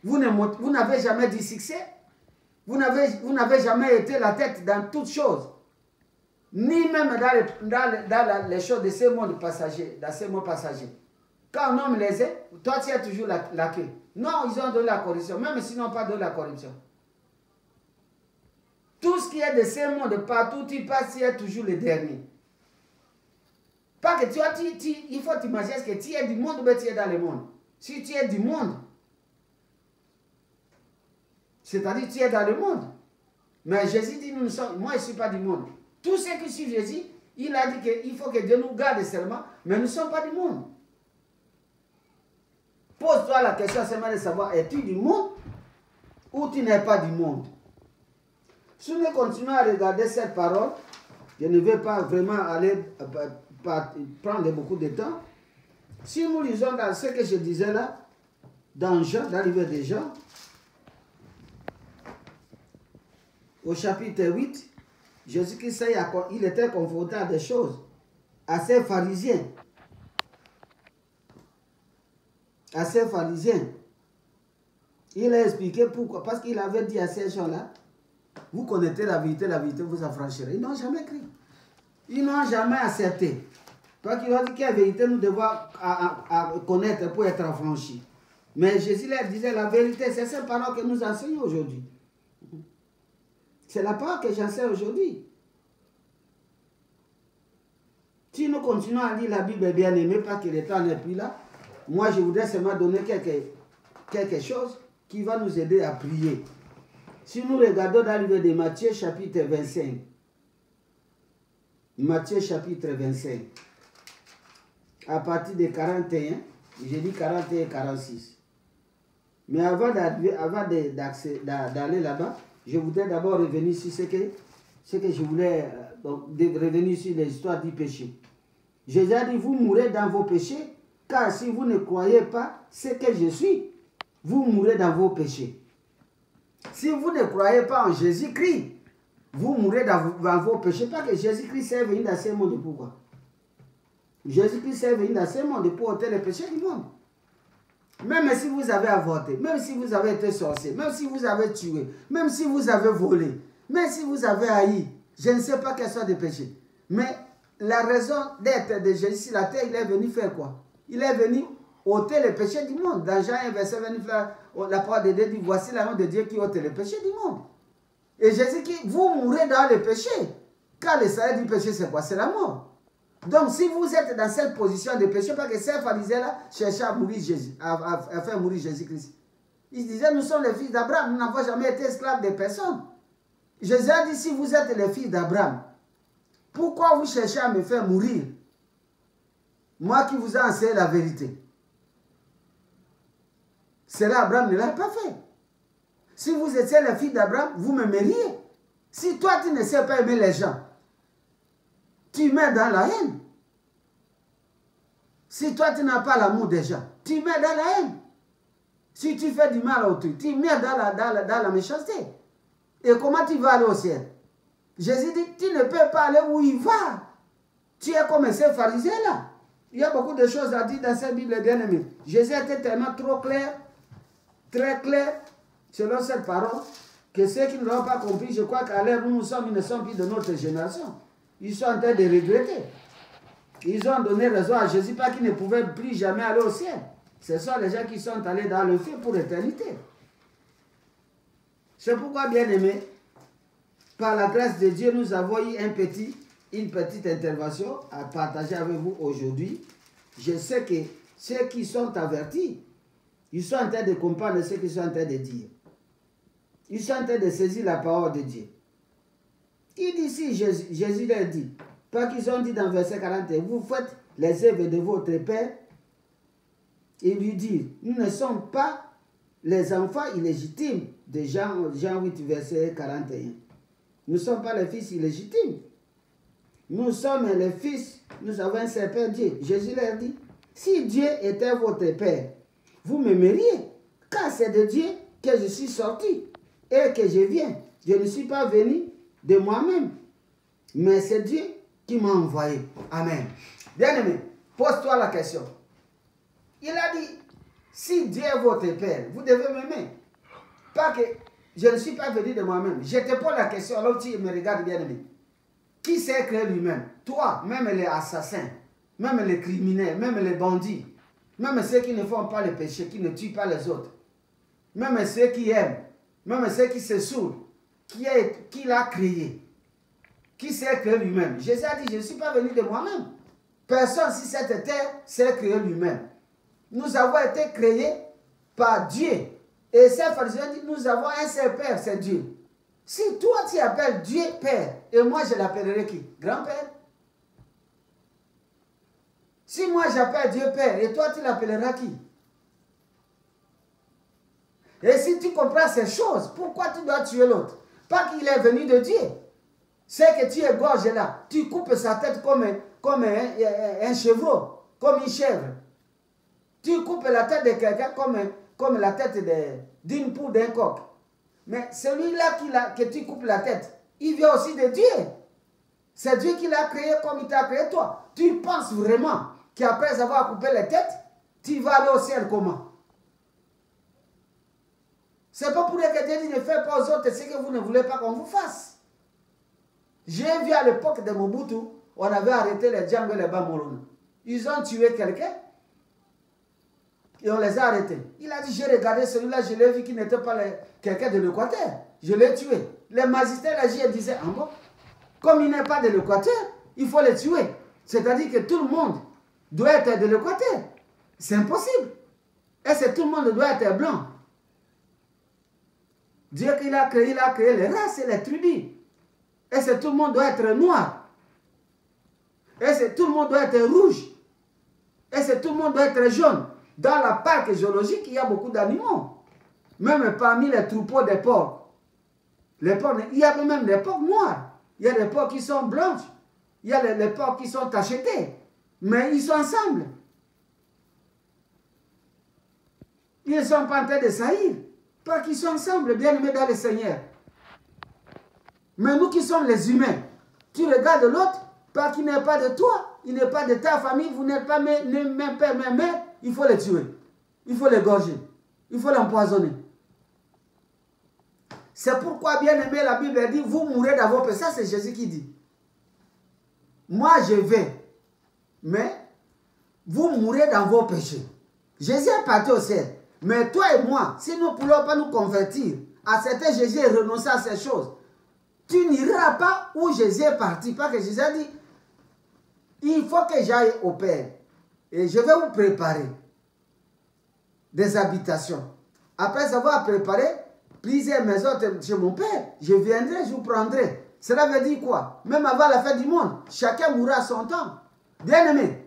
vous n'avez jamais du succès. Vous n'avez jamais été la tête dans toutes choses. Ni même dans les choses de ce monde passager, dans ce monde passager. Quand un homme les est, toi tu as toujours la queue. Non, ils ont donné la corruption, même s'ils n'ont pas donné la corruption. Tout ce qui est de ce monde, partout tu passes, tu es toujours le dernier. Pas que il faut t'imaginer que tu es du monde, mais tu es dans le monde. Si tu es du monde, c'est-à-dire tu es dans le monde. Mais Jésus dit, moi je ne suis pas du monde. Tous ceux qui suivent Jésus, il a dit qu'il faut que Dieu nous garde seulement, mais nous ne sommes pas du monde. Pose-toi la question seulement de savoir, es-tu du monde ou tu n'es pas du monde? Si nous continuons à regarder cette parole, je ne vais pas vraiment aller prendre beaucoup de temps. Si nous lisons dans ce que je disais là, dans Jean, dans le livre de Jean, au chapitre 8, Jésus-Christ, il était confronté à des choses, à ces pharisiens. À ces pharisiens. Il a expliqué pourquoi. Parce qu'il avait dit à ces gens-là, Vous connaissez la vérité vous affranchirez. Ils n'ont jamais écrit. Ils n'ont jamais accepté. Parce qu'ils ont dit quelle vérité nous devons connaître pour être affranchis. Mais Jésus leur disait la vérité, c'est cette parole que nous enseignons aujourd'hui. C'est la parole que j'enseigne aujourd'hui. Si nous continuons à lire la Bible bien aimée, parce que le temps n'est plus là, moi je voudrais seulement donner quelque chose qui va nous aider à prier. Si nous regardons dans le livre de Matthieu chapitre 25, Matthieu chapitre 25, à partir de 41, j'ai dit 41 et 46. Mais avant d'aller là-bas, je voudrais d'abord revenir sur ce que je voulais revenir sur l'histoire du péché. Jésus a dit, vous mourrez dans vos péchés, car si vous ne croyez pas ce que je suis, vous mourrez dans vos péchés. Si vous ne croyez pas en Jésus-Christ, vous mourrez dans vos péchés. Parce que Jésus-Christ est venu dans ce monde. Pourquoi? Jésus-Christ est venu dans ce monde pour ôter les péchés du monde. Même si vous avez avorté, même si vous avez été sorcier, même si vous avez tué, même si vous avez volé, même si vous avez haï, je ne sais pas quels sont les péchés. Mais la raison d'être de Jésus sur la terre, il est venu faire quoi? Il est venu ôter les péchés du monde. Dans Jean 1, verset 24, la parole de Dieu dit, voici l'agneau de Dieu qui ôte les péchés du monde. Et Jésus dit, vous mourrez dans les péchés. Car le salaire du péché, c'est quoi? C'est la mort. Donc, si vous êtes dans cette position de péché, parce que ces pharisiens-là cherchaient à mourir Jésus, à faire mourir Jésus-Christ. Ils disaient, nous sommes les fils d'Abraham, nous n'avons jamais été esclaves de personne. Jésus a dit, si vous êtes les fils d'Abraham, pourquoi vous cherchez à me faire mourir? Moi qui vous ai enseigné la vérité. Cela, Abraham ne l'a pas fait. Si vous étiez les fils d'Abraham, vous m'aimeriez. Si toi, tu ne sais pas aimer les gens, tu mets dans la haine. Si toi, tu n'as pas l'amour des gens, tu mets dans la haine. Si tu fais du mal à autrui, tu mets dans la méchanceté. Et comment tu vas aller au ciel? Jésus dit, tu ne peux pas aller où il va. Tu es comme ces pharisiens-là. Il y a beaucoup de choses à dire dans cette Bible bien-aimée. Jésus était tellement trop clair, très clair, selon cette parole, que ceux qui ne l'ont pas compris, je crois qu'à l'heure où nous sommes, ils ne sont plus de notre génération. Ils sont en train de regretter. Ils ont donné raison à Jésus parce qu'ils ne pouvaient plus jamais aller au ciel. Ce sont les gens qui sont allés dans le feu pour l'éternité. C'est pourquoi, bien-aimés, par la grâce de Dieu, nous avons eu une petite intervention à partager avec vous aujourd'hui. Je sais que ceux qui sont avertis, ils sont en train de comprendre ce qu'ils sont en train de dire. Ils sont en train de saisir la parole de Dieu. Il dit ici, Jésus leur dit, parce qu'ils ont dit dans verset 41, vous faites les œuvres de votre Père, et lui dit, nous ne sommes pas les enfants illégitimes de Jean 8, verset 41. Nous ne sommes pas les fils illégitimes. Nous sommes les fils, nous avons un seul Père Dieu. Jésus leur dit, si Dieu était votre Père, vous m'aimeriez, car c'est de Dieu que je suis sorti et que je viens. Je ne suis pas venu de moi-même, mais c'est Dieu qui m'a envoyé. Amen. Bien-aimé, pose-toi la question. Il a dit, si Dieu est votre Père, vous devez m'aimer. Pas que je ne suis pas venu de moi-même. Je te pose la question, alors tu me regardes, bien-aimé. Qui s'est créé lui-même? Toi, même les assassins, même les criminels, même les bandits, même ceux qui ne font pas le péché, qui ne tuent pas les autres, même ceux qui aiment, même ceux qui se saoulent, qui l'a créé? Qui s'est créé lui-même? Jésus a dit, je ne suis pas venu de moi-même. Personne sur cette terre s'est créé lui-même. Nous avons été créés par Dieu. Et ces pharisiens disent, nous avons un seul Père, c'est Dieu. Si toi tu appelles Dieu Père, et moi je l'appellerai qui? Grand-Père? Si moi j'appelle Dieu Père, et toi tu l'appelleras qui? Et si tu comprends ces choses, pourquoi tu dois tuer l'autre? Pas qu'il est venu de Dieu. C'est que tu égorges là, tu coupes sa tête comme un chevreau, comme une chèvre. Tu coupes la tête de quelqu'un comme la tête d'une poule, d'un coq. Mais celui-là que tu coupes la tête, il vient aussi de Dieu. C'est Dieu qui l'a créé comme il t'a créé toi. Tu penses vraiment qu'après avoir coupé les têtes, tu vas aller au ciel comment? Ce n'est pas pour dire que Dieu dit ne faites pas aux autres ce que vous ne voulez pas qu'on vous fasse. J'ai vu à l'époque de Mobutu, on avait arrêté les Django et les Bamorona. Ils ont tué quelqu'un et on les a arrêtés. Il a dit, j'ai regardé celui-là, je l'ai vu qui n'était pas quelqu'un de l'Équateur. Je l'ai tué. Les magistrats, la juge disaient, ah bon, comme il n'est pas de l'Équateur, il faut le tuer. C'est-à-dire que tout le monde doit être de l'Équateur. C'est impossible. Et c'est tout le monde doit être blanc. Dieu qu'il a créé les races et les tribus. Et c'est tout le monde doit être noir. Et c'est tout le monde doit être rouge. Et c'est tout le monde doit être jaune. Dans la parc géologique, il y a beaucoup d'animaux. Même parmi les troupeaux des porcs. Les porcs, il y a même des porcs noirs. Il y a des porcs qui sont blanches. Il y a les porcs qui sont tachetés. Mais ils sont ensemble. Ils ne sont pas en train de saillir. Pas qu'ils sont ensemble, bien aimés dans le Seigneur. Mais nous qui sommes les humains, tu regardes l'autre, pas qu'il n'est pas de toi, il n'est pas de ta famille, vous n'êtes pas même père, même mère, il faut le tuer. Il faut l'égorger. Il faut l'empoisonner. C'est pourquoi, bien aimé, la Bible dit, vous mourrez dans vos péchés. Ça, c'est Jésus qui dit. Moi, je vais, mais vous mourrez dans vos péchés. Jésus est parti au ciel. Mais toi et moi, si nous ne pouvons pas nous convertir, accepter Jésus et renoncer à ces choses, tu n'iras pas où Jésus est parti. Parce que Jésus a dit, il faut que j'aille au Père. Et je vais vous préparer des habitations. Après avoir préparé plusieurs maisons chez mon Père, je viendrai, je vous prendrai. Cela veut dire quoi? Même avant la fin du monde, chacun mourra à son temps. Bien-aimé,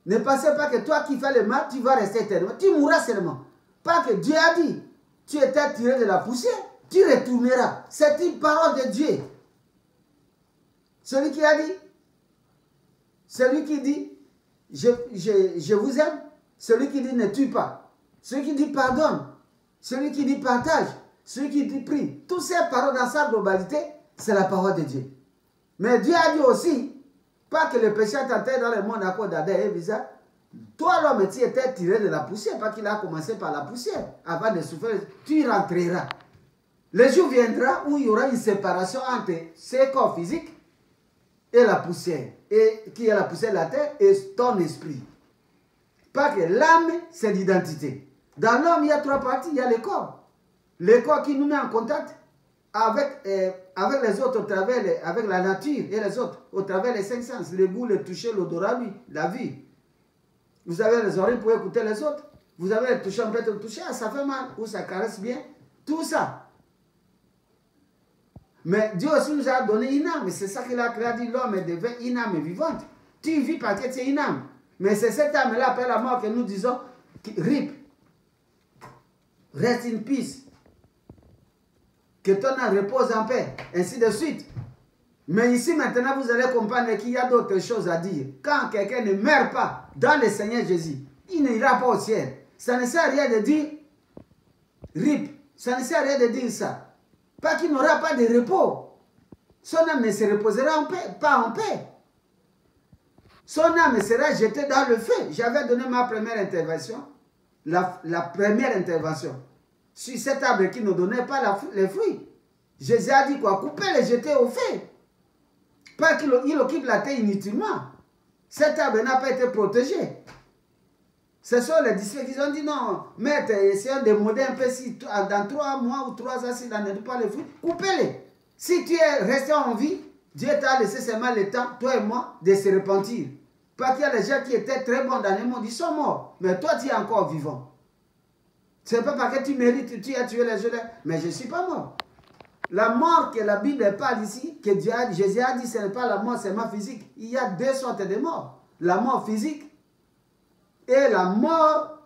ne pensez pas que toi qui fais le mal, tu vas rester éternellement. Tu mourras seulement. Pas que Dieu a dit, tu étais tiré de la poussière, tu retourneras. C'est une parole de Dieu. Celui qui a dit, celui qui dit, je vous aime, celui qui dit ne tue pas, celui qui dit pardonne, celui qui dit partage, celui qui dit prie. Toutes ces paroles dans sa globalité, c'est la parole de Dieu. Mais Dieu a dit aussi, pas que le péché t'enterre dans le monde à cause d'Adam et Eva. Toi, l'homme, tu étais tiré de la poussière, pas qu'il a commencé par la poussière. Avant de souffrir, tu y rentreras. Le jour viendra où il y aura une séparation entre ce corps physique et la poussière, et qui est la poussière de la terre, et ton esprit. Pas que l'âme, c'est l'identité. Dans l'homme, il y a trois parties. Il y a le corps. Le corps qui nous met en contact avec les autres, au travers avec la nature et les autres, au travers les cinq sens, le goût, le toucher, l'odorat, la vue. Vous avez les oreilles pour écouter les autres. Vous avez le toucher, on peut te toucher, ça fait mal, ou ça caresse bien. Tout ça. Mais Dieu aussi nous a donné une âme. C'est ça qu'il a créé, dit l'homme devient une âme vivante. Tu vis parce que tu es une âme. Mais c'est cette âme-là, après la mort, que nous disons, RIP. Rest in peace. Que ton âme repose en paix. Ainsi de suite. Mais ici, maintenant, vous allez comprendre qu'il y a d'autres choses à dire. Quand quelqu'un ne meurt pas dans le Seigneur Jésus, il n'ira pas au ciel. Ça ne sert à rien de dire RIP. Ça ne sert à rien de dire ça. Pas qu'il n'aura pas de repos. Son âme ne se reposera en paix, pas en paix. Son âme sera jetée dans le feu. J'avais donné ma première intervention, la première intervention, sur cet arbre qui ne donnait pas les fruits. Jésus a dit quoi? Couper les jeter au feu. Pas qu'il occupe la terre inutilement. Cet arbre n'a pas été protégé. Ce sont les disciples qui ont dit non, maître, essayons de moder un peu si dans 3 mois ou 3 ans, s'il n'en a pas les fruits, coupez-les. Si tu es resté en vie, Dieu t'a laissé seulement le temps, toi et moi, de se repentir. Parce qu'il y a des gens qui étaient très bons dans le monde, ils sont morts. Mais toi, tu es encore vivant. Ce n'est pas parce que tu mérites, tu as tué les gens, mais je ne suis pas mort. La mort que la Bible parle ici, que Jésus a dit, ce n'est pas la mort seulement physique. Il y a 2 sortes de morts. La mort physique et la mort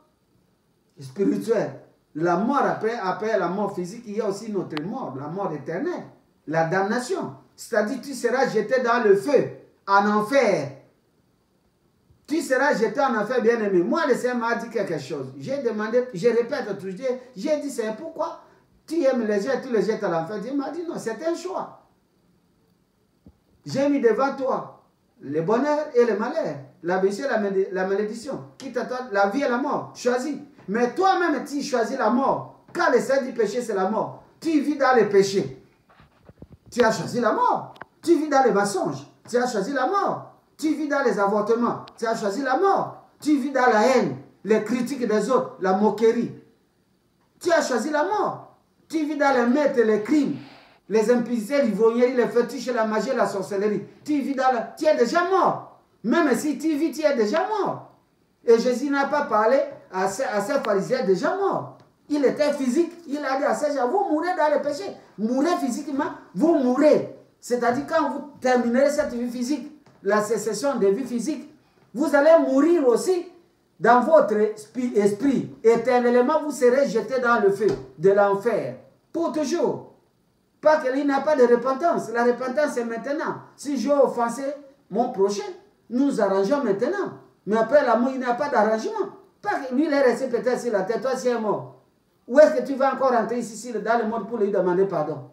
spirituelle. La mort après la mort physique, il y a aussi notre mort, la mort éternelle, la damnation. C'est-à-dire tu seras jeté dans le feu, en enfer. Tu seras jeté en enfer, bien-aimé. Moi, le Seigneur m'a dit quelque chose. J'ai demandé, je répète toujours, j'ai dit, c'est pourquoi tu aimes les gens, tu les jettes à l'enfer. Dieu m'a dit, non, c'est un choix. J'ai mis devant toi le bonheur et le malheur, la bénédiction et la malédiction, qui t'attend la vie et la mort. Choisis. Mais toi-même, tu choisis la mort. Quand le seuil du péché, c'est la mort. Tu vis dans le péché. Tu as choisi la mort. Tu vis dans les mensonges. Tu as choisi la mort. Tu vis dans les avortements. Tu as choisi la mort. Tu vis dans la haine, les critiques des autres, la moquerie. Tu as choisi la mort. Tu vis dans les meurtres, les crimes, les impuretés, l'ivrognerie, les fétiches, la magie, la sorcellerie. Tu vis dans la... Tu es déjà mort. Même si tu vis, tu es déjà mort. Et Jésus n'a pas parlé à ces pharisiens déjà morts. Il était physique. Il a dit à ces gens, vous mourrez dans le péché. Mourrez physiquement, vous mourrez. C'est-à-dire quand vous terminerez cette vie physique, la sécession de vie physique, vous allez mourir aussi dans votre esprit. Éternellement, vous serez jeté dans le feu de l'enfer. Pour toujours. Pas qu'il n'y a pas de repentance. La repentance est maintenant. Si j'ai offensé mon prochain, nous arrangeons maintenant. Mais après la mort, il n'y a pas d'arrangement. Pas que lui, il est resté peut-être sur la tête. Toi, tu es mort. Où est-ce que tu vas encore rentrer ici dans le monde pour lui demander pardon?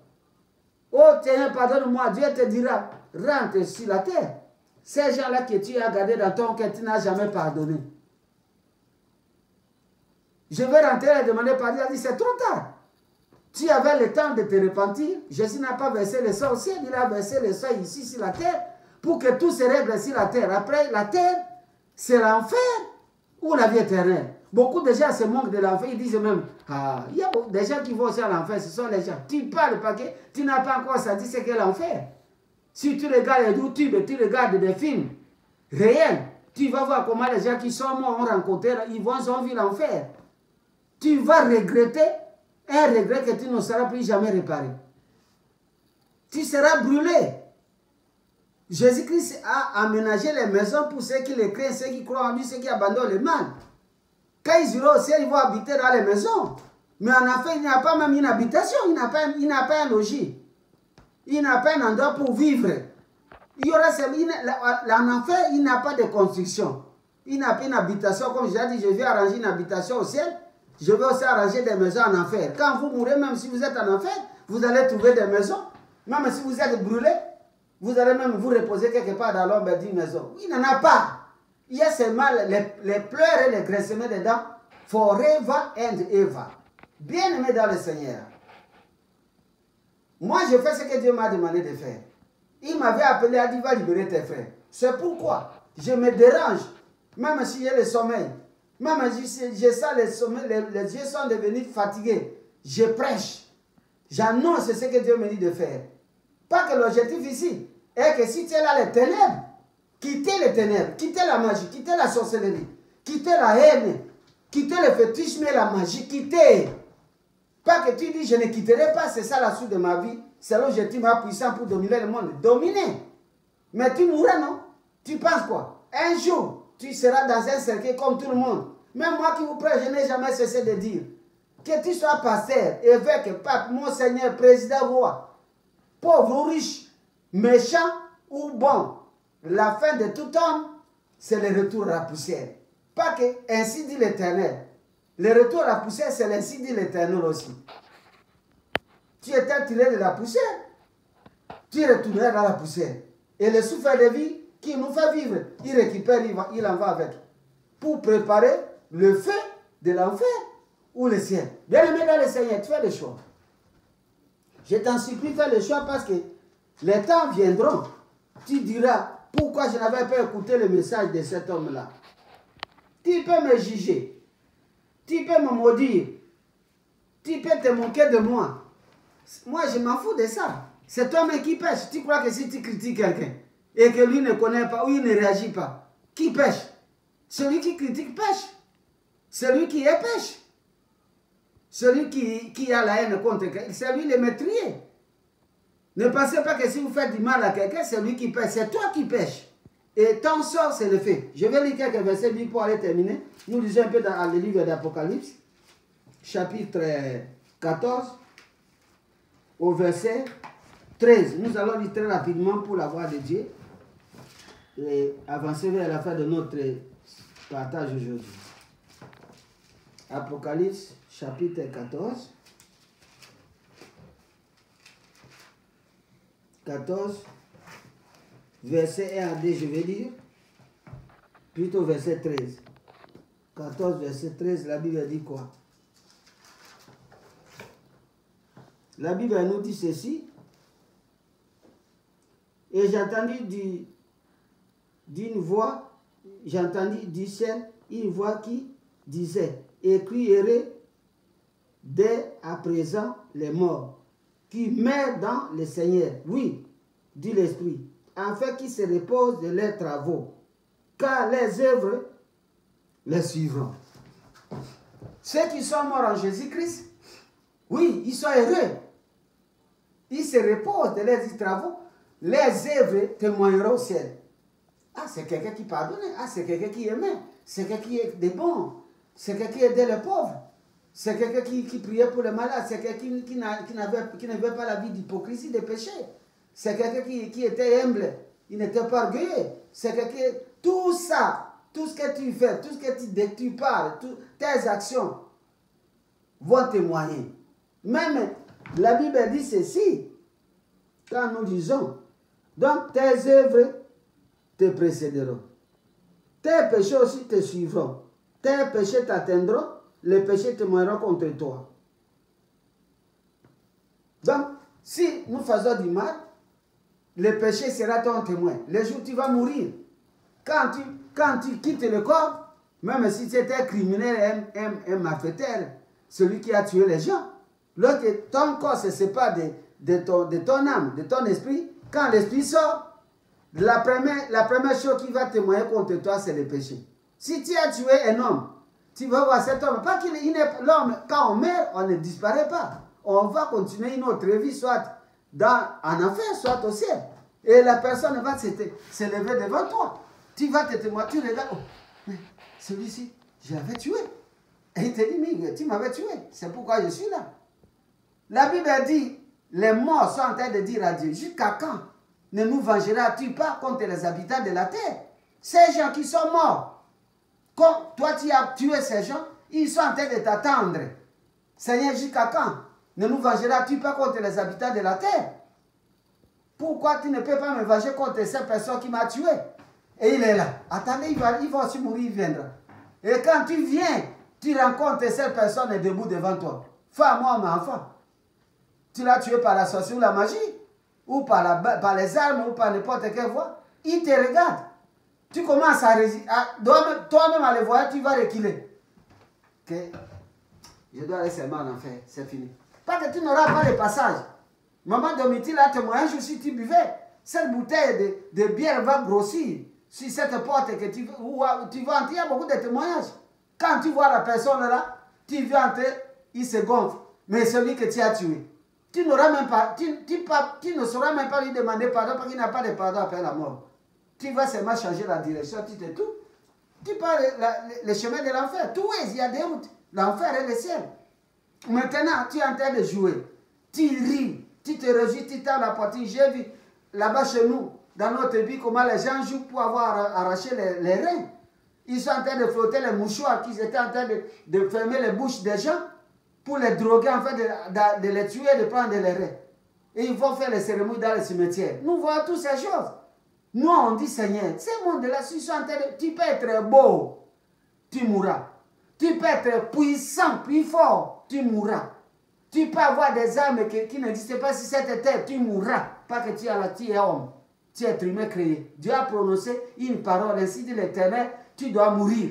Oh, tiens, pardonne-moi. Dieu te dira, rentre sur la terre. Ces gens-là que tu as gardés dans ton cœur, tu n'as jamais pardonné. Je vais rentrer et demander pardon. Il a dit, c'est trop tard. Tu avais le temps de te repentir. Jésus n'a pas versé le sang au ciel. Il a versé le sang ici sur la terre pour que tout se règle sur la terre. Après, la terre, c'est l'enfer ou la vie éternelle. Beaucoup de gens se moquent de l'enfer. Ils disent même, ah, il y a des gens qui vont aussi à l'enfer. Ce sont les gens. Tu parles pas que tu n'as pas encore senti ce qu'est l'enfer. Si tu regardes les YouTube, tu regardes des films réels, tu vas voir comment les gens qui sont morts ont rencontré, ils ont vu l'enfer. Tu vas regretter un regret que tu ne seras plus jamais réparé. Tu seras brûlé. Jésus-Christ a aménagé les maisons pour ceux qui les craignent, ceux qui croient en lui, ceux qui abandonnent le mal. Quand ils iront au ciel, ils vont habiter dans les maisons. Mais en enfer, il n'y a pas même une habitation, il n'a pas un logis. Il n'a pas un endroit pour vivre. Il y aura, en enfer, il n'a pas de construction. Il n'a pas une habitation. Comme j'ai dit, je vais arranger une habitation au ciel. Je vais aussi arranger des maisons en enfer. Quand vous mourrez, même si vous êtes en enfer, vous allez trouver des maisons. Même si vous êtes brûlé, vous allez même vous reposer quelque part dans l'ombre d'une maison. Il n'en a pas. Il y a seulement les pleurs et les graissements des dents. Forever and ever. Bien aimé dans le Seigneur. Moi, je fais ce que Dieu m'a demandé de faire. Il m'avait appelé à dire, va libérer tes frères. C'est pourquoi je me dérange, même si j'ai le sommeil. Même si j'ai ça, le sommeil, les yeux sont devenus fatigués. Je prêche. J'annonce ce que Dieu me dit de faire. Pas que l'objectif ici est que si tu es là, les ténèbres, quittez les ténèbres, quittez la magie, quittez la sorcellerie, quittez la haine, quittez le fétichisme et la magie, quittez. Pas que tu dis, je ne quitterai pas, c'est ça la suite de ma vie. C'est l'objectif ma puissant pour dominer le monde. Dominer. Mais tu mourras, non? Tu penses quoi? Un jour, tu seras dans un cercueil comme tout le monde. Même moi qui vous prête, je n'ai jamais cessé de dire. Que tu sois pasteur, évêque, pape, monseigneur, président, roi, pauvre ou riche, méchant ou bon, la fin de tout homme, c'est le retour à la poussière. Pas que ainsi dit l'Éternel. Le retour à la poussière, c'est ainsi dit l'Éternel aussi. Tu étais tiré de la poussière, tu retourneras dans la poussière. Et le souffle de vie qui nous fait vivre, il récupère, il en va avec. Pour préparer le feu de l'enfer ou le ciel. Bien aimé dans le Seigneur, tu fais le choix. Je t'en supplie, fais le choix parce que les temps viendront. Tu diras, pourquoi je n'avais pas écouté le message de cet homme-là? Tu peux me juger. Tu peux me maudire. Tu peux te moquer de moi. Moi, je m'en fous de ça. C'est toi-même qui pêche. Tu crois que si tu critiques quelqu'un et que lui ne connaît pas ou il ne réagit pas, qui pêche? Celui qui critique pêche. Celui qui est pêche. Celui qui a la haine contre quelqu'un, c'est lui le meurtrier. Ne pensez pas que si vous faites du mal à quelqu'un, c'est lui qui pêche. C'est toi qui pêches. Et ton sort, c'est le fait. Je vais lire quelques versets pour aller terminer. Nous lisons un peu dans le livre d'Apocalypse, chapitre 14, au verset 13. Nous allons lire très rapidement pour la voix de Dieu et avancer vers la fin de notre partage aujourd'hui. Apocalypse, chapitre 14. 14, verset 1 à 2, je vais lire. Plutôt verset 13. 14, verset 13, la Bible dit quoi? La Bible nous dit ceci. Et j'ai entendu d'une voix, j'ai entendu du ciel une voix qui disait, écrivez dès à présent les morts, qui meurent dans le Seigneur, oui, dit l'Esprit, afin qu'ils se reposent de leurs travaux, car les œuvres les suivront. Ceux qui sont morts en Jésus-Christ, oui, ils sont heureux. Ils se reposent de leurs travaux, les œuvres témoigneront au ciel. Ah, c'est quelqu'un qui pardonnait, ah, c'est quelqu'un qui aimait, c'est quelqu'un qui est des bons, c'est quelqu'un qui aidait les pauvres, c'est quelqu'un qui priait pour les malades, c'est quelqu'un qui n'avait pas la vie d'hypocrisie, de péché, c'est quelqu'un qui était humble, il n'était pas orgueilleux, c'est quelqu'un, tout ça, tout ce que tu fais, tout ce que tu parles, tes actions vont témoigner. Même la Bible dit ceci, quand nous disons, donc tes œuvres te précéderont. Tes péchés aussi te suivront. Tes péchés t'atteindront, les péchés témoigneront contre toi. Donc, si nous faisons du mal, le péché sera ton témoin. Le jour où tu vas mourir, quand tu quittes le corps, même si tu étais criminel, un malfaiteur, celui qui a tué les gens, lorsque ton corps se sépare de ton âme, de ton esprit, quand l'esprit sort, la première chose qui va témoigner contre toi, c'est le péché. Si tu as tué un homme, tu vas voir cet homme. Pas qu'il est l'homme, quand on meurt, on ne disparaît pas. On va continuer notre vie, soit en enfer, soit au ciel. Et la personne va se lever devant toi. Tu vas te témoigner, tu regardes, oh, mais celui-ci, je l'avais tué. Et il te dit, mais tu m'avais tué. C'est pourquoi je suis là. La Bible dit, les morts sont en train de dire à Dieu, jusqu'à quand ne nous vengeras-tu pas contre les habitants de la terre? Ces gens qui sont morts, quand toi tu as tué ces gens, ils sont en train de t'attendre. Seigneur, jusqu'à quand ne nous vengeras-tu pas contre les habitants de la terre? Pourquoi tu ne peux pas me venger contre cette personne qui m'a tué? Et il est là. Attendez, il va aussi mourir, il viendra. Et quand tu viens, tu rencontres cette personne debout devant toi. Fais-moi mon enfant. Tu l'as tué par la sorcellerie ou la magie, ou par les armes, ou par n'importe quelle voie. Il te regarde. Tu commences à résister. Toi-même à le voir, tu vas reculer. Okay. Je dois aller seulement en enfer, c'est fini. Parce que tu n'auras pas le passage. Maman Domitille a témoigné, si tu buvais, cette bouteille de bière va grossir sur cette porte que tu vas entrer. Il y a beaucoup de témoignages. Quand tu vois la personne là, tu veux entrer, il se gonfle. Mais celui que tu as tué, tu n'auras même pas, tu ne sauras même pas lui demander pardon parce qu'il n'a pas de pardon après la mort. Tu vas seulement changer la direction, tu pars le chemin de l'enfer. Tout est, il y a des routes. L'enfer et le ciel. Maintenant, tu es en train de jouer. Tu ris, tu te réjouis, tu tapes la poitrine. J'ai vu là-bas chez nous, dans notre pays, comment les gens jouent pour avoir arraché les reins. Ils sont en train de flotter les mouchoirs, qu'ils étaient en train de fermer les bouches des gens pour les droguer, en fait, de les tuer, de prendre les reins. Et ils vont faire les cérémonies dans les cimetières. Nous voyons toutes ces choses. Nous, on dit, Seigneur, ces mondes-là, tu peux être beau, tu mourras. Tu peux être puissant, plus fort, tu mourras. Tu peux avoir des âmes qui n'existent pas sur cette terre, tu mourras. Pas que tu es homme, tu es être humain créé. Dieu a prononcé une parole, ainsi dit l'Éternel, tu dois mourir.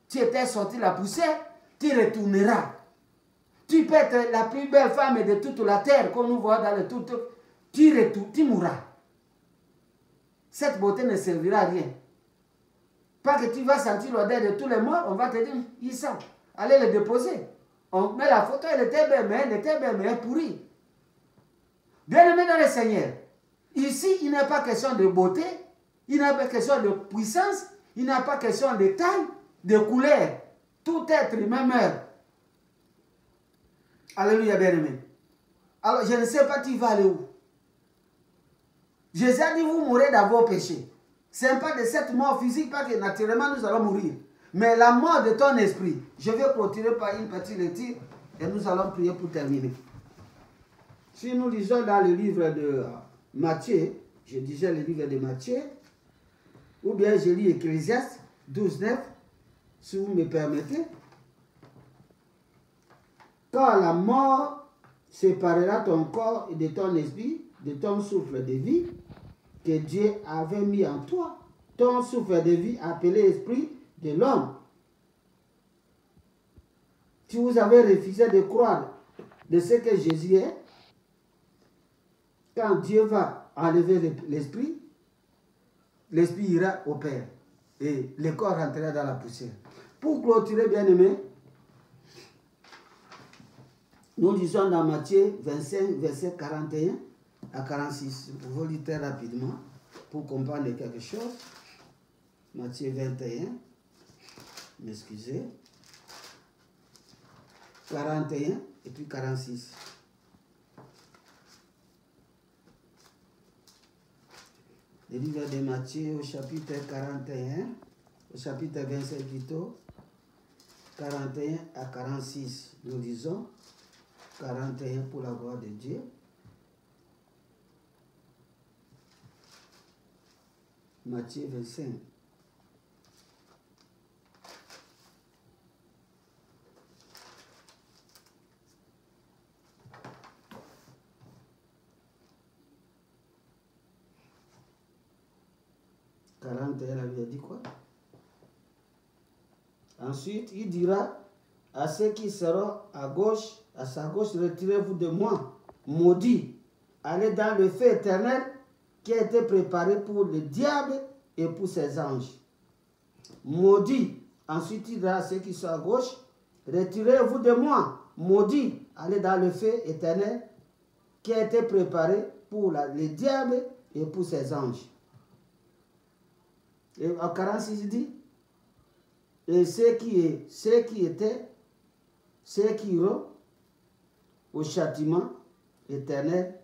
Tu étais sorti de la poussière, tu retourneras. Tu peux être la plus belle femme de toute la terre, qu'on nous voit dans le tout, tu mourras. Cette beauté ne servira à rien. Pas que tu vas sentir l'odeur de tous les morts, on va te dire, ils sont. Allez le déposer. On met la photo, elle était belle, mais elle est pourrie. Bien aimé dans le Seigneur, ici, il n'est pas question de beauté, il n'est pas question de puissance, il n'est pas question de taille, de couleur. Tout être humain meurt. Alléluia, bien aimé. Alors, je ne sais pas tu vas aller où. Jésus a dit, vous mourrez dans vos péchés. Ce n'est pas de cette mort physique, parce que naturellement nous allons mourir. Mais la mort de ton esprit. Je vais continuer par une petite lecture et nous allons prier pour terminer. Si nous lisons dans le livre de Matthieu, je disais le livre de Matthieu, ou bien je lis Ecclésiaste 12:9, si vous me permettez. Quand la mort séparera ton corps de ton esprit, de ton souffle de vie que Dieu avait mis en toi. Ton souffle de vie appelé esprit de l'homme. Si vous avez refusé de croire de ce que Jésus est, quand Dieu va enlever l'esprit, l'esprit ira au Père et le corps rentrera dans la poussière. Pour clôturer, bien aimé, nous lisons dans Matthieu 25, verset 41 à 46. Vous pouvez lire très rapidement pour comprendre quelque chose. Matthieu 21, m'excusez, 41 et puis 46. Le livre de Matthieu au chapitre 41, au chapitre 27 plutôt, 41 à 46. Nous lisons 41 pour la gloire de Dieu. Matthieu 25. Elle avait dit quoi? Ensuite, il dira à ceux qui seront à gauche, à sa gauche, retirez-vous de moi, maudits, allez dans le feu éternel qui a été préparé pour le diable et pour ses anges. Maudits. Ensuite, il dira à ceux qui sont à gauche, retirez-vous de moi, maudits, allez dans le feu éternel qui a été préparé pour le diable et pour ses anges. Et en 46, il dit, et ceux qui iront au châtiment éternel,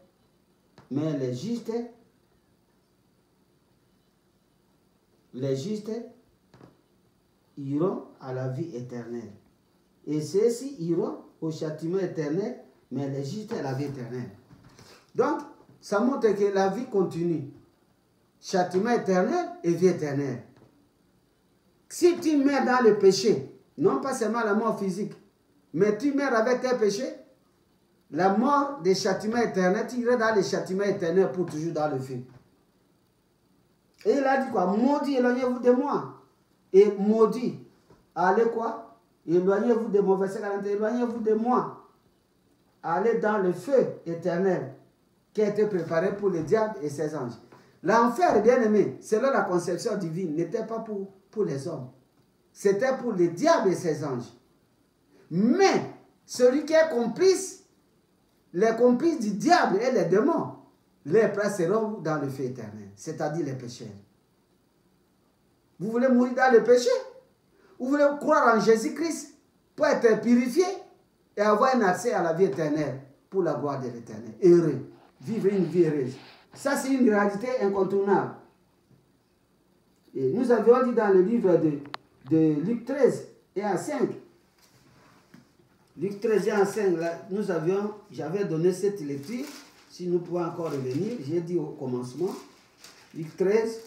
mais les justes iront à la vie éternelle. Et ceux-ci iront au châtiment éternel, mais les justes à la vie éternelle. Donc, ça montre que la vie continue. Châtiment éternel et vie éternelle. Si tu meurs dans le péché, non pas seulement la mort physique, mais tu meurs avec tes péchés, la mort des châtiments éternels, tu iras dans le châtiment éternel pour toujours dans le feu. Et il a dit quoi? Maudit, éloignez-vous de moi. Et maudit, allez quoi? Éloignez-vous de moi. Verset 41, éloignez-vous de moi. Allez dans le feu éternel qui a été préparé pour le diable et ses anges. L'enfer, bien aimé, selon la conception divine, n'était pas pour les hommes. C'était pour le diable et ses anges. Mais, celui qui est complice, les complices du diable et les démons, les placeront dans le feu éternel, c'est-à-dire les pécheurs. Vous voulez mourir dans le péché? Vous voulez croire en Jésus-Christ pour être purifié et avoir un accès à la vie éternelle pour la gloire de l'éternel. Heureux, vivre une vie heureuse. Ça, c'est une réalité incontournable. Et nous avions dit dans le livre de Luc 13 et à 5. Luc 13 et à 5, j'avais donné cette lecture. Si nous pouvons encore revenir, j'ai dit au commencement. Luc 13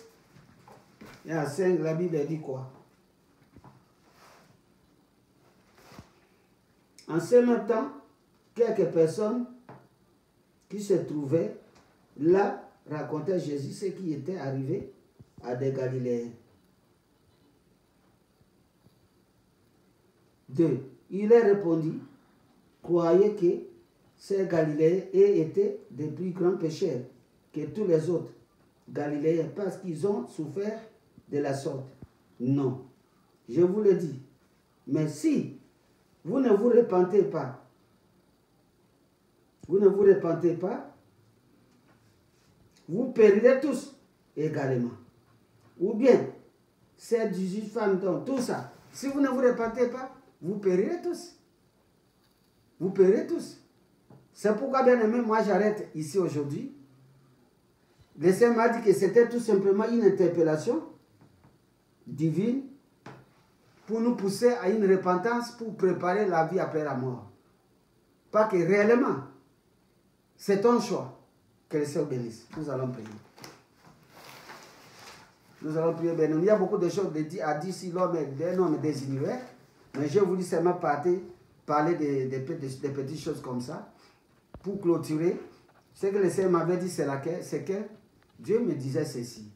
et à 5, la Bible dit quoi? En ce même temps, quelques personnes qui se trouvaient là racontait Jésus ce qui était arrivé à des Galiléens. 2. Il leur répondit, croyez que ces Galiléens aient été des plus grands pécheurs que tous les autres Galiléens parce qu'ils ont souffert de la sorte. Non, je vous le dis. Mais si vous ne vous repentez pas, vous périrez tous également. Ou bien, ces 18 femmes, donc tout ça, si vous ne vous repentez pas, vous périrez tous. Vous périrez tous. C'est pourquoi, bien aimé, moi j'arrête ici aujourd'hui. Le Seigneur m'a dit que c'était tout simplement une interpellation divine pour nous pousser à une repentance pour préparer la vie après la mort. Pas que réellement, c'est ton choix. Que le Seigneur bénisse. Nous allons prier. Nous allons prier, bien. Il y a beaucoup de choses à dire si l'homme est d'un homme désigné, mais j'ai voulu seulement parler des petites choses comme ça. pour clôturer, ce que le Seigneur m'avait dit, c'est que Dieu me disait ceci.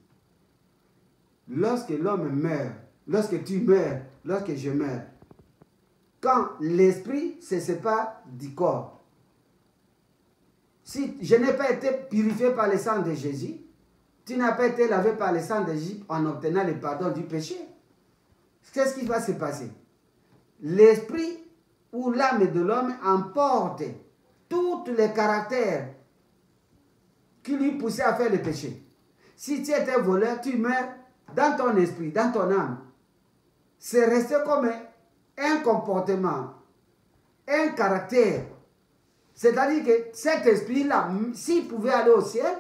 Lorsque l'homme meurt, lorsque tu meurs, lorsque je meurs, quand l'esprit se sépare du corps, si je n'ai pas été purifié par le sang de Jésus, tu n'as pas été lavé par le sang d'Égypte en obtenant le pardon du péché, qu'est-ce qui va se passer? L'esprit ou l'âme de l'homme emporte tous les caractères qui lui poussaient à faire le péché. Si tu étais voleur, tu meurs dans ton esprit, dans ton âme. C'est resté comme un comportement, un caractère. C'est-à-dire que cet esprit-là, s'il pouvait aller au ciel,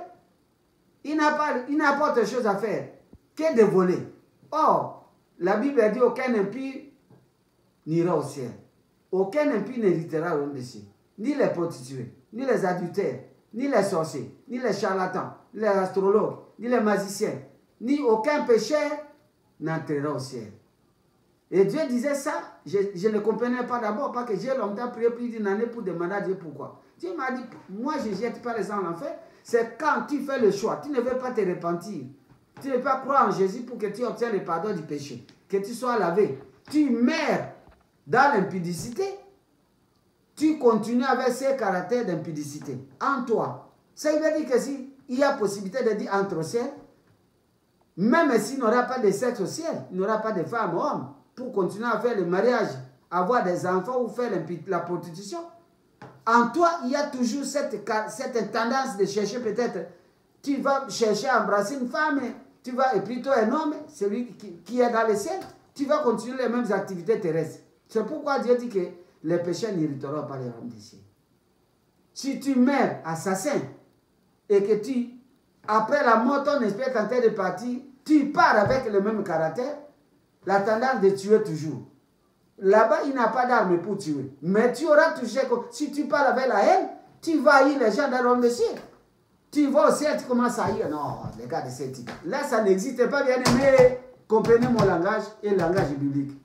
il n'a pas autre chose à faire que de voler. Or, la Bible dit aucun impie n'ira au ciel. Aucun impie n'héritera au dessus. Ni les prostituées, ni les adultères, ni les sorciers, ni les charlatans, ni les astrologues, ni les magiciens, ni aucun pécheur n'entrera au ciel. Et Dieu disait ça, je ne comprenais pas d'abord, parce que j'ai longtemps prié plus d'une année pour demander à Dieu pourquoi. Dieu m'a dit, moi je ne jette pas les gens en enfer, c'est quand tu fais le choix, tu ne veux pas te repentir, tu ne veux pas croire en Jésus pour que tu obtiennes le pardon du péché, que tu sois lavé. Tu meurs dans l'impudicité, tu continues avec ces caractères d'impudicité en toi. Ça veut dire que si il y a possibilité de dire entre au ciel, même s'il n'aura pas de sexe au ciel, il n'aura pas de femme ou homme, pour continuer à faire le mariage, avoir des enfants ou faire la prostitution, en toi, il y a toujours cette tendance de chercher peut-être, tu vas chercher à embrasser une femme, tu vas, et plutôt un homme, celui qui est dans le ciel, tu vas continuer les mêmes activités terrestres. C'est pourquoi Dieu dit que les péchés n'irriteront pas les royaumes des cieux. Si tu meurs assassin, et que tu, après la mort, ton esprit est en train de partir, tu pars avec le même caractère, la tendance de tuer toujours. Là-bas, il n'a pas d'arme pour tuer. Mais tu auras touché, si tu parles avec la haine, tu vas haïr les gens dans le royaume des cieux. Tu vas au ciel, tu commences à haïr. Non, les gars de cette type. Là, ça n'existe pas, bien aimé. Comprenez mon langage et le langage biblique.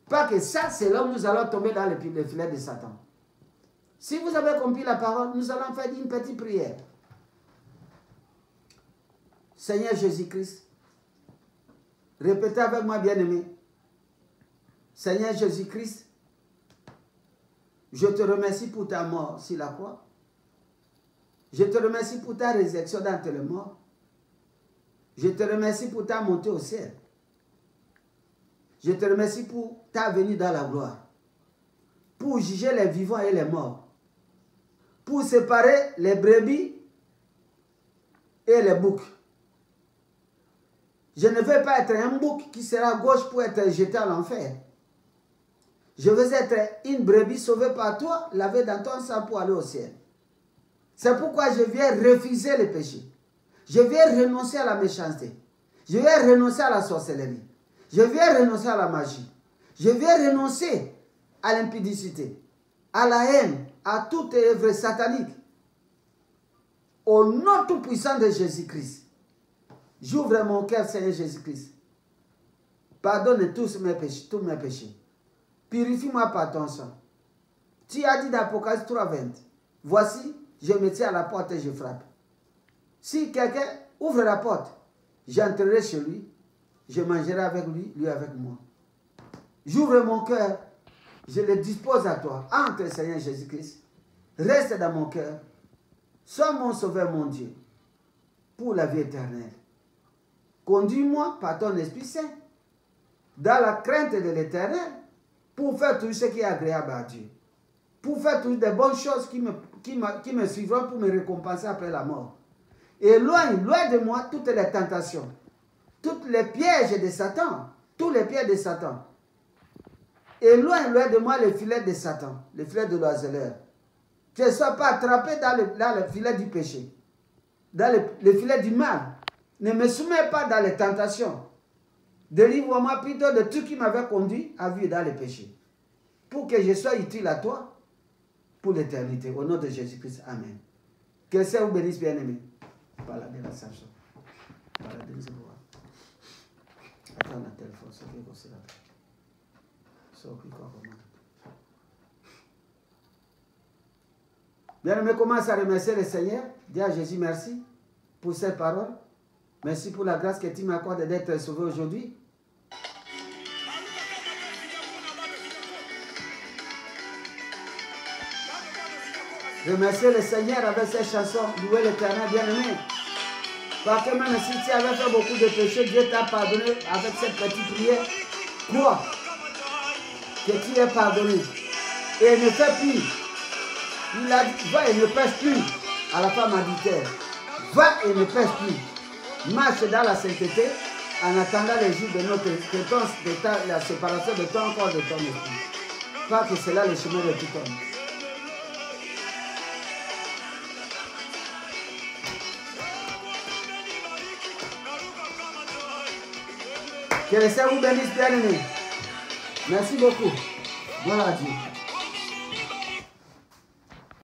Pas que ça, c'est là où nous allons tomber dans le filet de Satan. Si vous avez compris la parole, nous allons faire une petite prière. Seigneur Jésus-Christ, répétez avec moi, bien-aimé. Seigneur Jésus-Christ, je te remercie pour ta mort sur la croix. Je te remercie pour ta résurrection d'entre les morts. Je te remercie pour ta montée au ciel. Je te remercie pour ta venue dans la gloire. Pour juger les vivants et les morts. Pour séparer les brebis et les boucs. Je ne veux pas être un bouc qui sera à gauche pour être jeté à l'enfer. Je veux être une brebis sauvée par toi, lavée dans ton sang pour aller au ciel. C'est pourquoi je viens refuser le péché. Je viens renoncer à la méchanceté. Je viens renoncer à la sorcellerie. Je viens renoncer à la magie. Je viens renoncer à l'impudicité, à la haine, à toute œuvre satanique. Au nom tout puissant de Jésus-Christ, j'ouvre mon cœur, Seigneur Jésus-Christ. Pardonne tous mes péchés. Purifie-moi par ton sang. Tu as dit dans Apocalypse 3:20, voici, je me tiens à la porte et je frappe. Si quelqu'un ouvre la porte, j'entrerai chez lui, je mangerai avec lui, lui avec moi. J'ouvre mon cœur, je le dispose à toi. Entre, Seigneur Jésus-Christ, reste dans mon cœur. Sois mon sauveur, mon Dieu, pour la vie éternelle. Conduis-moi par ton Esprit Saint, dans la crainte de l'Éternel, pour faire tout ce qui est agréable à Dieu. Pour faire toutes des bonnes choses qui me suivront pour me récompenser après la mort. Éloigne, loin de moi toutes les tentations, tous les pièges de Satan, tous les pièges de Satan. Éloigne, loin de moi les filets de Satan, les filets de l'oiseleur. Que je ne sois pas attrapé dans le filet du péché, dans le filet du mal. Ne me soumets pas dans les tentations. Délivre-moi plutôt de tout qui m'avait conduit à vivre dans le péché. Pour que je sois utile à toi pour l'éternité. Au nom de Jésus-Christ. Amen. Que le Seigneur vous bénisse, bien-aimés. Par la bénédiction. Par la bénédiction. Attends la téléphone. Ça fait comme ça. Ça fait quoi comme ça. Bien-aimé, commence à remercier le Seigneur. Dis à Jésus merci pour ces paroles. Merci pour la grâce que tu m'accordes d'être sauvé aujourd'hui. Remercier le Seigneur avec ces chansons. Louer l'Éternel, bien-aimé. Parce que même si tu avais fait beaucoup de péchés, Dieu t'a pardonné avec cette petite prière. Crois que tu es pardonné. Et ne fais plus. Il a dit, va et ne pêche plus. À la femme adultère. Va et ne pêche plus. Marche dans la sainteté en attendant les jours de la séparation de ton corps et de ton esprit. Parce que c'est là le chemin de tout homme. Que le Seigneur vous bénisse, bien-aimés. Merci beaucoup. Gloire à Dieu.